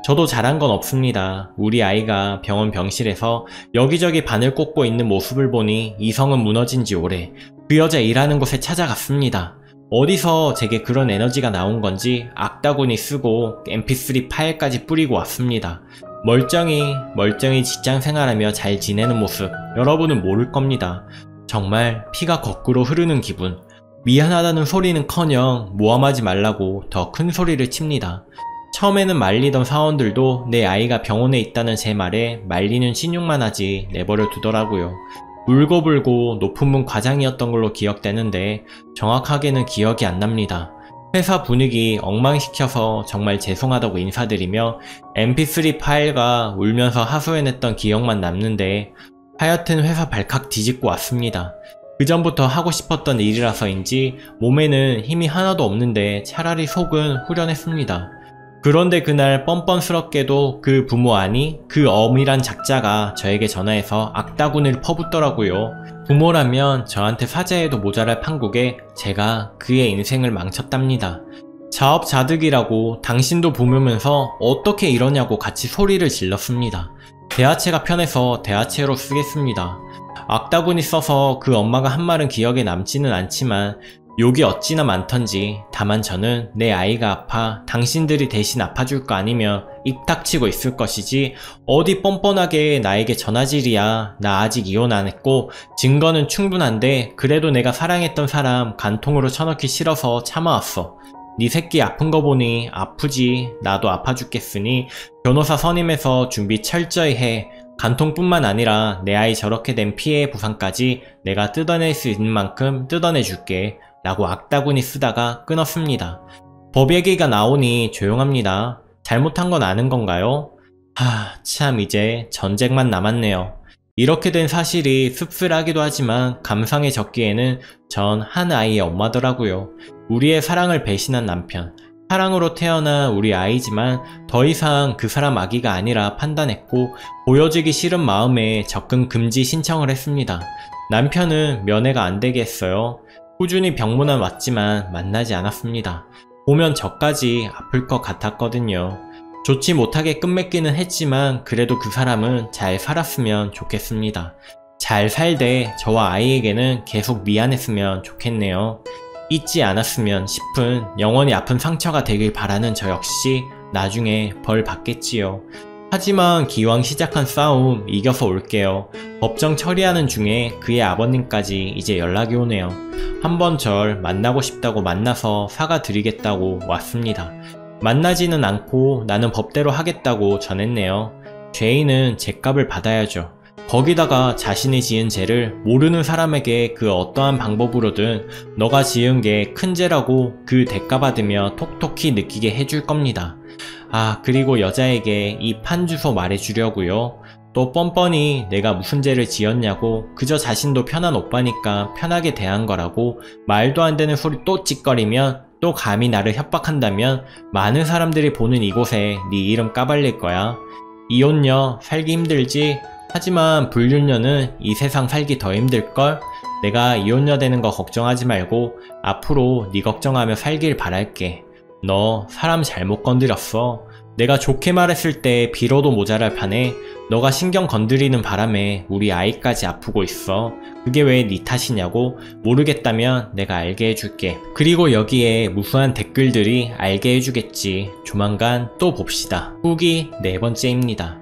B: 저도 잘한 건 없습니다. 우리 아이가 병원 병실에서 여기저기 바늘 꽂고 있는 모습을 보니 이성은 무너진 지 오래. 그 여자 일하는 곳에 찾아갔습니다. 어디서 제게 그런 에너지가 나온 건지 악다구니 쓰고 mp3 파일까지 뿌리고 왔습니다. 멀쩡히 직장 생활하며 잘 지내는 모습 여러분은 모를 겁니다. 정말 피가 거꾸로 흐르는 기분. 미안하다는 소리는커녕 모함하지 말라고 더 큰 소리를 칩니다. 처음에는 말리던 사원들도 내 아이가 병원에 있다는 제 말에 말리는 신용만 하지 내버려 두더라고요. 울고불고 높은 문 과장이었던 걸로 기억되는데 정확하게는 기억이 안 납니다. 회사 분위기 엉망시켜서 정말 죄송하다고 인사드리며 mp3 파일과 울면서 하소연했던 기억만 남는데 하여튼 회사 발칵 뒤집고 왔습니다. 그 전부터 하고 싶었던 일이라서인지 몸에는 힘이 하나도 없는데 차라리 속은 후련했습니다. 그런데 그날 뻔뻔스럽게도 그 부모 아니 그 엄이란 작자가 저에게 전화해서 악다군을 퍼붓더라고요. 부모라면 저한테 사죄해도 모자랄 판국에 제가 그의 인생을 망쳤답니다. 자업자득이라고 당신도 부모면서 어떻게 이러냐고 같이 소리를 질렀습니다. 대하체가 편해서 대하체로 쓰겠습니다. 악다군이 써서 그 엄마가 한 말은 기억에 남지는 않지만 욕이 어찌나 많던지 다만 저는 내 아이가 아파 당신들이 대신 아파줄 거 아니면 입 닥치고 있을 것이지 어디 뻔뻔하게 나에게 전화질이야. 나 아직 이혼 안 했고 증거는 충분한데 그래도 내가 사랑했던 사람 간통으로 쳐넣기 싫어서 참아왔어. 네 새끼 아픈 거 보니 아프지. 나도 아파 죽겠으니 변호사 선임해서 준비 철저히 해. 간통뿐만 아니라 내 아이 저렇게 된 피해 보상까지 내가 뜯어낼 수 있는 만큼 뜯어내 줄게. 라고 악다구니 쓰다가 끊었습니다. 법 얘기가 나오니 조용합니다. 잘못한 건 아는 건가요? 참 이제 전쟁만 남았네요. 이렇게 된 사실이 씁쓸하기도 하지만 감상에 적기에는 전 한 아이의 엄마더라고요. 우리의 사랑을 배신한 남편. 사랑으로 태어난 우리 아이지만 더 이상 그 사람 아기가 아니라 판단했고 보여주기 싫은 마음에 접근 금지 신청을 했습니다. 남편은 면회가 안 되게 했어요. 꾸준히 병문안 왔지만 만나지 않았습니다. 보면 저까지 아플 것 같았거든요. 좋지 못하게 끝맺기는 했지만 그래도 그 사람은 잘 살았으면 좋겠습니다. 잘 살되 저와 아이에게는 계속 미안했으면 좋겠네요. 잊지 않았으면 싶은 영원히 아픈 상처가 되길 바라는 저 역시 나중에 벌 받겠지요. 하지만 기왕 시작한 싸움 이겨서 올게요. 법정 처리하는 중에 그의 아버님까지 이제 연락이 오네요. 한번 절 만나고 싶다고 만나서 사과드리겠다고 왔습니다. 만나지는 않고 나는 법대로 하겠다고 전했네요. 죄인은 죄값을 받아야죠. 거기다가 자신이 지은 죄를 모르는 사람에게 그 어떠한 방법으로든 너가 지은 게 큰 죄라고 그 대가 받으며 톡톡히 느끼게 해줄 겁니다. 그리고 여자에게 이 판 주소 말해주려고요. 또 뻔뻔히 내가 무슨 죄를 지었냐고 그저 자신도 편한 오빠니까 편하게 대한 거라고 말도 안 되는 소리 또 찌꺼리면 또 감히 나를 협박한다면 많은 사람들이 보는 이곳에 네 이름 까발릴 거야. 이혼녀 살기 힘들지? 하지만 불륜녀는 이 세상 살기 더 힘들걸? 내가 이혼녀 되는 거 걱정하지 말고 앞으로 네 걱정하며 살길 바랄게. 너 사람 잘못 건드렸어. 내가 좋게 말했을 때 빌어도 모자랄 판에 너가 신경 건드리는 바람에 우리 아이까지 아프고 있어. 그게 왜 네 탓이냐고? 모르겠다면 내가 알게 해줄게. 그리고 여기에 무수한 댓글들이 알게 해주겠지. 조만간 또 봅시다. 후기 4번째입니다.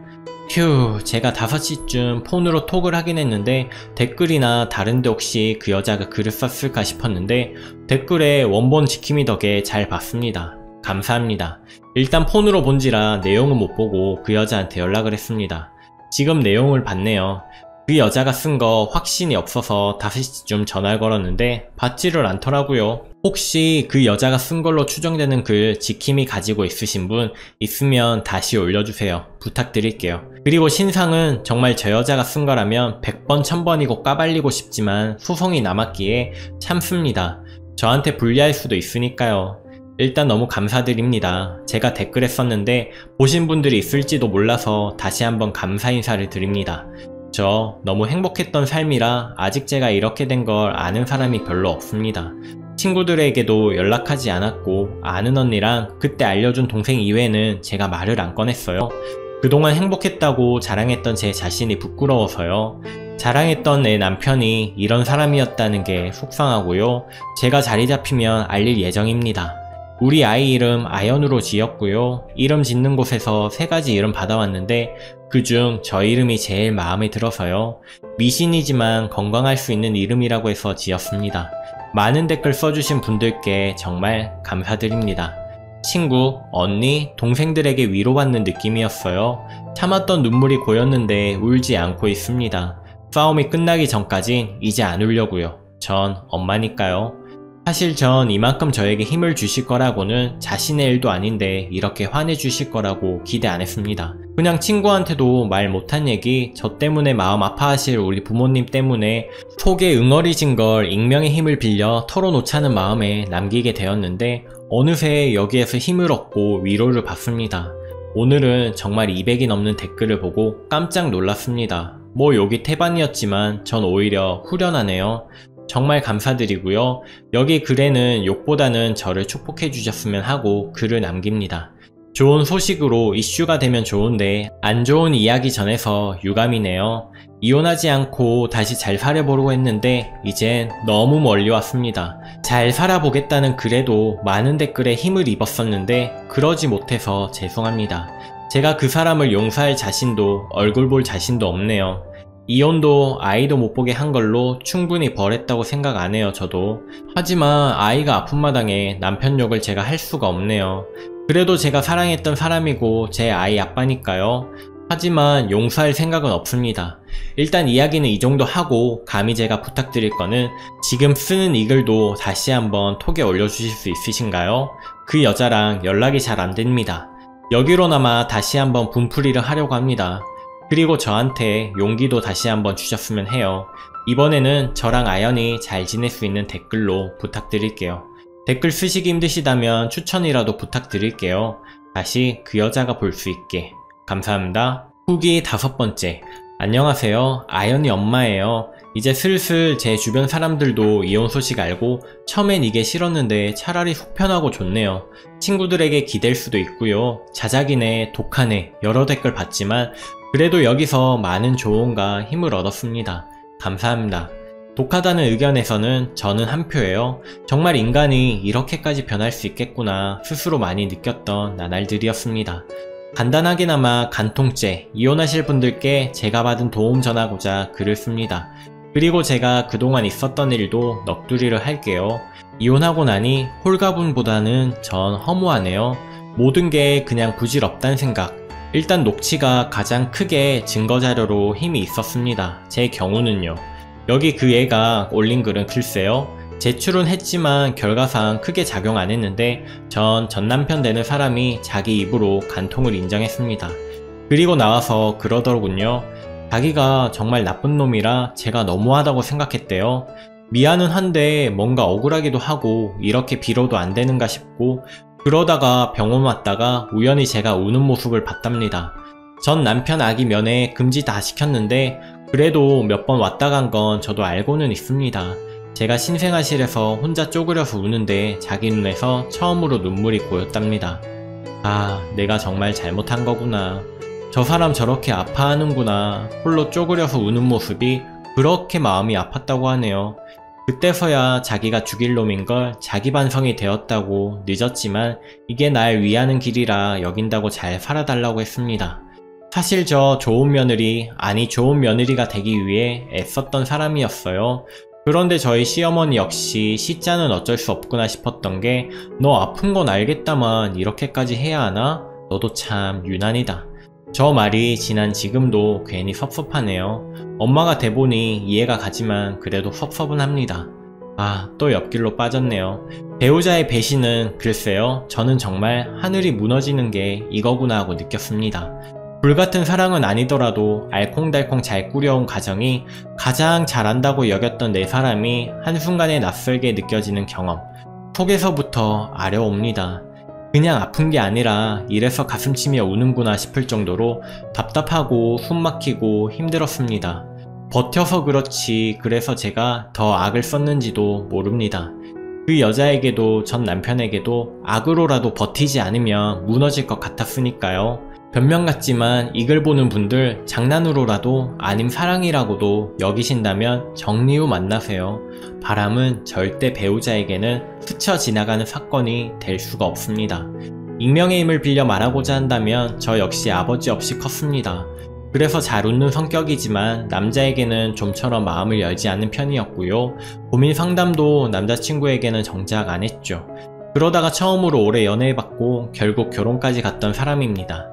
B: 휴, 제가 5시쯤 폰으로 톡을 하긴 했는데 댓글이나 다른데 혹시 그 여자가 글을 썼을까 싶었는데 댓글에 원본 지킴이 덕에 잘 봤습니다. 감사합니다. 일단 폰으로 본지라 내용은 못 보고 그 여자한테 연락을 했습니다. 지금 내용을 봤네요. 그 여자가 쓴 거 확신이 없어서 5시쯤 전화를 걸었는데 받지를 않더라고요. 혹시 그 여자가 쓴 걸로 추정되는 글 지킴이 가지고 있으신 분 있으면 다시 올려주세요. 부탁드릴게요. 그리고 신상은 정말 저 여자가 쓴 거라면 100번 1000번이고 까발리고 싶지만 소송이 남았기에 참습니다. 저한테 불리할 수도 있으니까요. 일단 너무 감사드립니다. 제가 댓글에 썼는데 보신 분들이 있을지도 몰라서 다시 한번 감사 인사를 드립니다. 저 너무 행복했던 삶이라 아직 제가 이렇게 된 걸 아는 사람이 별로 없습니다. 친구들에게도 연락하지 않았고 아는 언니랑 그때 알려준 동생 이외에는 제가 말을 안 꺼냈어요. 그동안 행복했다고 자랑했던 제 자신이 부끄러워서요. 자랑했던 내 남편이 이런 사람이었다는 게 속상하고요. 제가 자리 잡히면 알릴 예정입니다. 우리 아이 이름 아연으로 지었고요. 이름 짓는 곳에서 3가지 이름 받아왔는데 그중 저 이름이 제일 마음에 들어서요. 미신이지만 건강할 수 있는 이름이라고 해서 지었습니다. 많은 댓글 써주신 분들께 정말 감사드립니다. 친구, 언니, 동생들에게 위로받는 느낌이었어요. 참았던 눈물이 고였는데 울지 않고 있습니다. 싸움이 끝나기 전까진 이제 안 울려고요. 전 엄마니까요. 사실 전 이만큼 저에게 힘을 주실 거라고는 자신의 일도 아닌데 이렇게 화내주실 거라고 기대 안 했습니다. 그냥 친구한테도 말 못한 얘기, 저 때문에 마음 아파하실 우리 부모님 때문에 속에 응어리진 걸 익명의 힘을 빌려 털어놓자는 마음에 남기게 되었는데 어느새 여기에서 힘을 얻고 위로를 받습니다. 오늘은 정말 200이 넘는 댓글을 보고 깜짝 놀랐습니다. 뭐 여기 태반이었지만 전 오히려 후련하네요. 정말 감사드리고요. 여기 글에는 욕보다는 저를 축복해 주셨으면 하고 글을 남깁니다. 좋은 소식으로 이슈가 되면 좋은데 안 좋은 이야기 전해서 유감이네요. 이혼하지 않고 다시 잘 살아보려고 했는데 이젠 너무 멀리 왔습니다. 잘 살아보겠다는 글에도 많은 댓글에 힘을 입었었는데 그러지 못해서 죄송합니다. 제가 그 사람을 용서할 자신도 얼굴 볼 자신도 없네요. 이혼도 아이도 못 보게 한 걸로 충분히 벌했다고 생각 안 해요, 저도. 하지만 아이가 아픈 마당에 남편 욕을 제가 할 수가 없네요. 그래도 제가 사랑했던 사람이고 제 아이 아빠니까요. 하지만 용서할 생각은 없습니다. 일단 이야기는 이 정도 하고, 감히 제가 부탁드릴 거는 지금 쓰는 이 글도 다시 한번 톡에 올려주실 수 있으신가요? 그 여자랑 연락이 잘 안 됩니다. 여기로나마 다시 한번 분풀이를 하려고 합니다. 그리고 저한테 용기도 다시 한번 주셨으면 해요. 이번에는 저랑 아연이 잘 지낼 수 있는 댓글로 부탁드릴게요. 댓글 쓰시기 힘드시다면 추천이라도 부탁드릴게요. 다시 그 여자가 볼 수 있게. 감사합니다. 후기 5번째. 안녕하세요. 아연이 엄마예요. 이제 슬슬 제 주변 사람들도 이혼 소식 알고 처음엔 이게 싫었는데 차라리 속편하고 좋네요. 친구들에게 기댈 수도 있고요. 자작이네, 독하네 여러 댓글 봤지만 그래도 여기서 많은 조언과 힘을 얻었습니다. 감사합니다. 독하다는 의견에서는 저는 한 표예요. 정말 인간이 이렇게까지 변할 수 있겠구나 스스로 많이 느꼈던 나날들이었습니다. 간단하게나마 간통죄, 이혼하실 분들께 제가 받은 도움 전하고자 글을 씁니다. 그리고 제가 그동안 있었던 일도 넋두리를 할게요. 이혼하고 나니 홀가분보다는 전 허무하네요. 모든 게 그냥 부질없단 생각. 일단 녹취가 가장 크게 증거자료로 힘이 있었습니다. 제 경우는요. 여기 그 애가 올린 글은 글쎄요. 제출은 했지만 결과상 크게 작용 안 했는데 전 남편 되는 사람이 자기 입으로 간통을 인정했습니다. 그리고 나와서 그러더군요. 자기가 정말 나쁜 놈이라 제가 너무하다고 생각했대요. 미안은 한데 뭔가 억울하기도 하고 이렇게 빌어도 안 되는가 싶고 그러다가 병원 왔다가 우연히 제가 우는 모습을 봤답니다. 전 남편 아기 면회 금지 다 시켰는데 그래도 몇 번 왔다 간 건 저도 알고는 있습니다. 제가 신생아실에서 혼자 쪼그려서 우는데 자기 눈에서 처음으로 눈물이 고였답니다. 아, 내가 정말 잘못한 거구나. 저 사람 저렇게 아파하는구나. 홀로 쪼그려서 우는 모습이 그렇게 마음이 아팠다고 하네요. 그때서야 자기가 죽일 놈인 걸 자기 반성이 되었다고 늦었지만 이게 날 위하는 길이라 여긴다고 잘 살아달라고 했습니다. 사실 저 좋은 며느리, 아니 좋은 며느리가 되기 위해 애썼던 사람이었어요. 그런데 저희 시어머니 역시 시자는 어쩔 수 없구나 싶었던 게 너 아픈 건 알겠다만 이렇게까지 해야 하나? 너도 참 유난이다. 저 말이 지난 지금도 괜히 섭섭하네요. 엄마가 돼보니 이해가 가지만 그래도 섭섭은 합니다. 아, 또 옆길로 빠졌네요. 배우자의 배신은 글쎄요. 저는 정말 하늘이 무너지는 게 이거구나 하고 느꼈습니다. 불같은 사랑은 아니더라도 알콩달콩 잘 꾸려온 가정이 가장 잘한다고 여겼던 내 사람이 한순간에 낯설게 느껴지는 경험. 속에서부터 아려옵니다. 그냥 아픈 게 아니라 이래서 가슴치며 우는구나 싶을 정도로 답답하고 숨막히고 힘들었습니다. 버텨서 그렇지 그래서 제가 더 악을 썼는지도 모릅니다. 그 여자에게도 전 남편에게도 악으로라도 버티지 않으면 무너질 것 같았으니까요. 변명 같지만 이 글 보는 분들 장난으로라도 아님 사랑이라고도 여기신다면 정리 후 만나세요. 바람은 절대 배우자에게는 스쳐 지나가는 사건이 될 수가 없습니다. 익명의 힘을 빌려 말하고자 한다면 저 역시 아버지 없이 컸습니다. 그래서 잘 웃는 성격이지만 남자에게는 좀처럼 마음을 열지 않는 편이었고요. 고민 상담도 남자친구에게는 정작 안 했죠. 그러다가 처음으로 오래 연애해봤고 결국 결혼까지 갔던 사람입니다.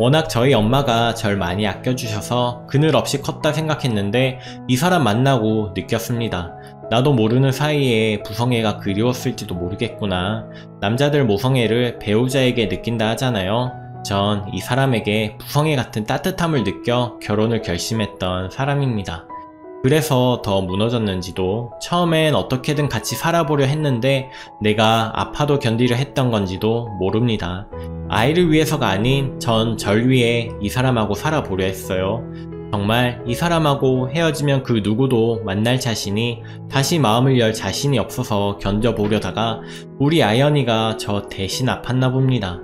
B: 워낙 저희 엄마가 절 많이 아껴주셔서 그늘 없이 컸다 생각했는데 이 사람 만나고 느꼈습니다. 나도 모르는 사이에 부성애가 그리웠을지도 모르겠구나. 남자들 모성애를 배우자에게 느낀다 하잖아요. 전 이 사람에게 부성애 같은 따뜻함을 느껴 결혼을 결심했던 사람입니다. 그래서 더 무너졌는지도 처음엔 어떻게든 같이 살아보려 했는데 내가 아파도 견디려 했던 건지도 모릅니다. 아이를 위해서가 아닌 전 절 위해 이 사람하고 살아보려 했어요. 정말 이 사람하고 헤어지면 그 누구도 만날 자신이 다시 마음을 열 자신이 없어서 견뎌보려다가 우리 아연이가 저 대신 아팠나 봅니다.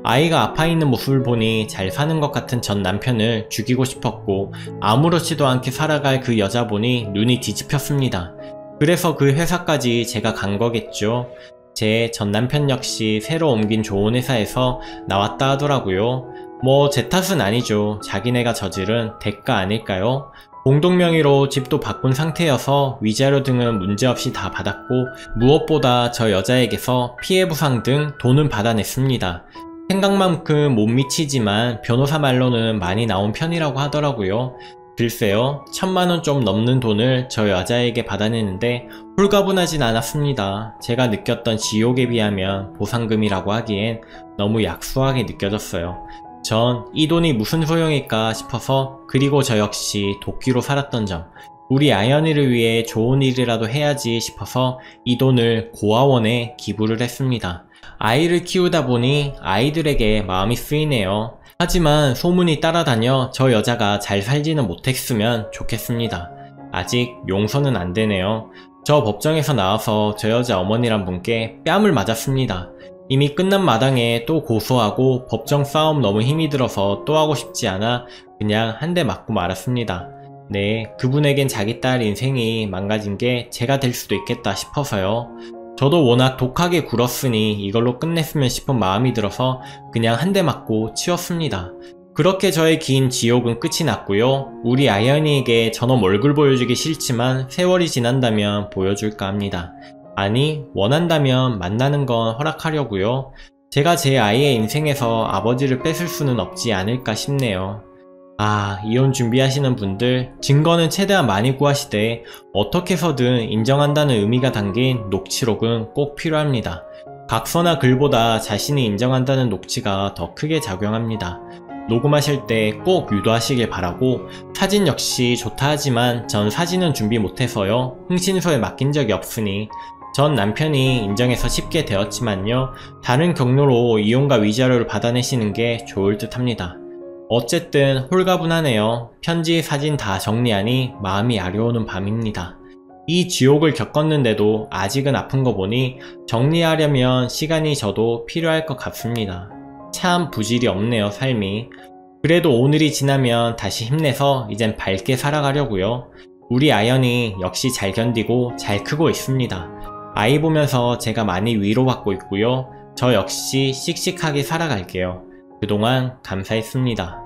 B: 아이가 아파있는 모습을 보니 잘 사는 것 같은 전 남편을 죽이고 싶었고 아무렇지도 않게 살아갈 그 여자 보니 눈이 뒤집혔습니다. 그래서 그 회사까지 제가 간 거겠죠. 제 전 남편 역시 새로 옮긴 좋은 회사에서 나왔다 하더라고요. 뭐 제 탓은 아니죠. 자기네가 저지른 대가 아닐까요? 공동명의로 집도 바꾼 상태여서 위자료 등은 문제없이 다 받았고 무엇보다 저 여자에게서 피해보상 등 돈은 받아냈습니다. 생각만큼 못 미치지만 변호사 말로는 많이 나온 편이라고 하더라고요. 글쎄요, 1000만원 좀 넘는 돈을 저 여자에게 받아내는데 홀가분하진 않았습니다. 제가 느꼈던 지옥에 비하면 보상금이라고 하기엔 너무 약소하게 느껴졌어요. 전 이 돈이 무슨 소용일까 싶어서, 그리고 저 역시 도끼로 살았던 점, 우리 아연이를 위해 좋은 일이라도 해야지 싶어서 이 돈을 고아원에 기부를 했습니다. 아이를 키우다 보니 아이들에게 마음이 쓰이네요. 하지만 소문이 따라다녀 저 여자가 잘 살지는 못했으면 좋겠습니다. 아직 용서는 안 되네요. 저 법정에서 나와서 저 여자 어머니란 분께 뺨을 맞았습니다. 이미 끝난 마당에 또 고소하고 법정 싸움 너무 힘이 들어서 또 하고 싶지 않아 그냥 한 대 맞고 말았습니다. 네, 그분에겐 자기 딸 인생이 망가진 게 제가 될 수도 있겠다 싶어서요. 저도 워낙 독하게 굴었으니 이걸로 끝냈으면 싶은 마음이 들어서 그냥 한 대 맞고 치웠습니다. 그렇게 저의 긴 지옥은 끝이 났고요. 우리 아연이에게 저놈 얼굴 보여주기 싫지만 세월이 지난다면 보여줄까 합니다. 아니, 원한다면 만나는 건 허락하려고요. 제가 제 아이의 인생에서 아버지를 뺏을 수는 없지 않을까 싶네요. 아, 이혼 준비하시는 분들, 증거는 최대한 많이 구하시되 어떻게 해서든 인정한다는 의미가 담긴 녹취록은 꼭 필요합니다. 각서나 글보다 자신이 인정한다는 녹취가 더 크게 작용합니다. 녹음하실 때 꼭 유도하시길 바라고, 사진 역시 좋다 하지만 전 사진은 준비 못해서요. 흥신소에 맡긴 적이 없으니 전 남편이 인정해서 쉽게 되었지만요. 다른 경로로 이혼과 위자료를 받아내시는 게 좋을 듯 합니다. 어쨌든 홀가분하네요. 편지, 사진 다 정리하니 마음이 아려오는 밤입니다. 이 지옥을 겪었는데도 아직은 아픈 거 보니 정리하려면 시간이 저도 필요할 것 같습니다. 참 부질이 없네요, 삶이. 그래도 오늘이 지나면 다시 힘내서 이젠 밝게 살아가려고요. 우리 아연이 역시 잘 견디고 잘 크고 있습니다. 아이 보면서 제가 많이 위로받고 있고요. 저 역시 씩씩하게 살아갈게요. 그동안 감사했습니다.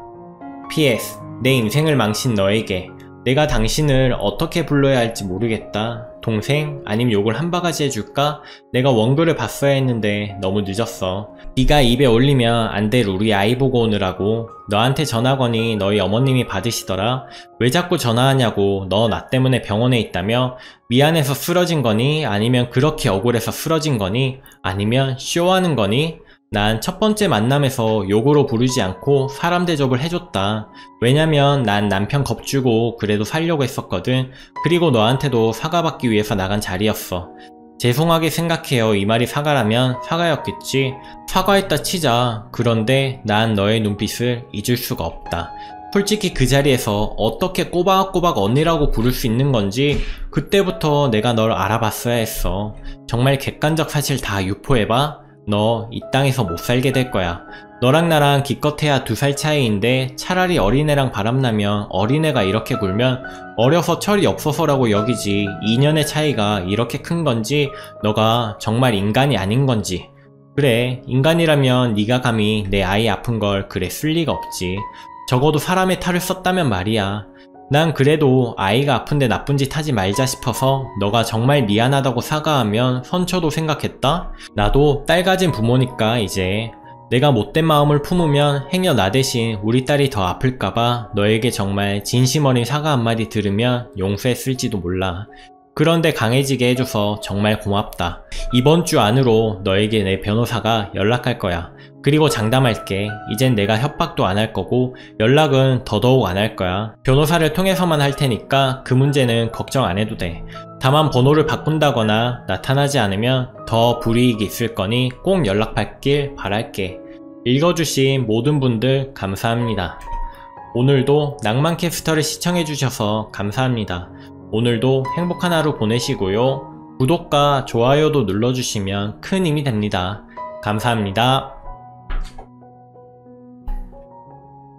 B: PS, 내 인생을 망친 너에게 내가 당신을 어떻게 불러야 할지 모르겠다. 동생? 아님 욕을 한 바가지 해줄까? 내가 원글을 봤어야 했는데 너무 늦었어. 네가 입에 올리면 안 될 우리 아이 보고 오느라고. 너한테 전화거니 너희 어머님이 받으시더라. 왜 자꾸 전화하냐고. 너 나 때문에 병원에 있다며? 미안해서 쓰러진 거니? 아니면 그렇게 억울해서 쓰러진 거니? 아니면 쇼하는 거니? 난 첫 번째 만남에서 욕으로 부르지 않고 사람 대접을 해줬다. 왜냐면 난 남편 겁주고 그래도 살려고 했었거든. 그리고 너한테도 사과받기 위해서 나간 자리였어. 죄송하게 생각해요. 이 말이 사과라면 사과였겠지. 사과했다 치자. 그런데 난 너의 눈빛을 잊을 수가 없다. 솔직히 그 자리에서 어떻게 꼬박꼬박 언니라고 부를 수 있는 건지 그때부터 내가 널 알아봤어야 했어. 정말 객관적 사실 다 유포해봐. 너 이 땅에서 못 살게 될 거야. 너랑 나랑 기껏해야 2살 차이인데 차라리 어린애랑 바람나면 어린애가 이렇게 굴면 어려서 철이 없어서라고 여기지 2년의 차이가 이렇게 큰 건지 너가 정말 인간이 아닌 건지. 그래, 인간이라면 네가 감히 내 아이 아픈 걸 그래 쓸 리가 없지. 적어도 사람의 탈을 썼다면 말이야. 난 그래도 아이가 아픈데 나쁜 짓 하지 말자 싶어서 너가 정말 미안하다고 사과하면 선처도 생각했다? 나도 딸 가진 부모니까 이제 내가 못된 마음을 품으면 행여 나 대신 우리 딸이 더 아플까봐 너에게 정말 진심 어린 사과 한마디 들으면 용서했을지도 몰라. 그런데 강해지게 해줘서 정말 고맙다. 이번 주 안으로 너에게 내 변호사가 연락할 거야. 그리고 장담할게. 이젠 내가 협박도 안 할 거고 연락은 더더욱 안 할 거야. 변호사를 통해서만 할 테니까 그 문제는 걱정 안 해도 돼. 다만 번호를 바꾼다거나 나타나지 않으면 더 불이익이 있을 거니 꼭 연락받길 바랄게. 읽어주신 모든 분들 감사합니다. 오늘도 낭만캐스터를 시청해주셔서 감사합니다. 오늘도 행복한 하루 보내시고요. 구독과 좋아요도 눌러주시면 큰 힘이 됩니다. 감사합니다.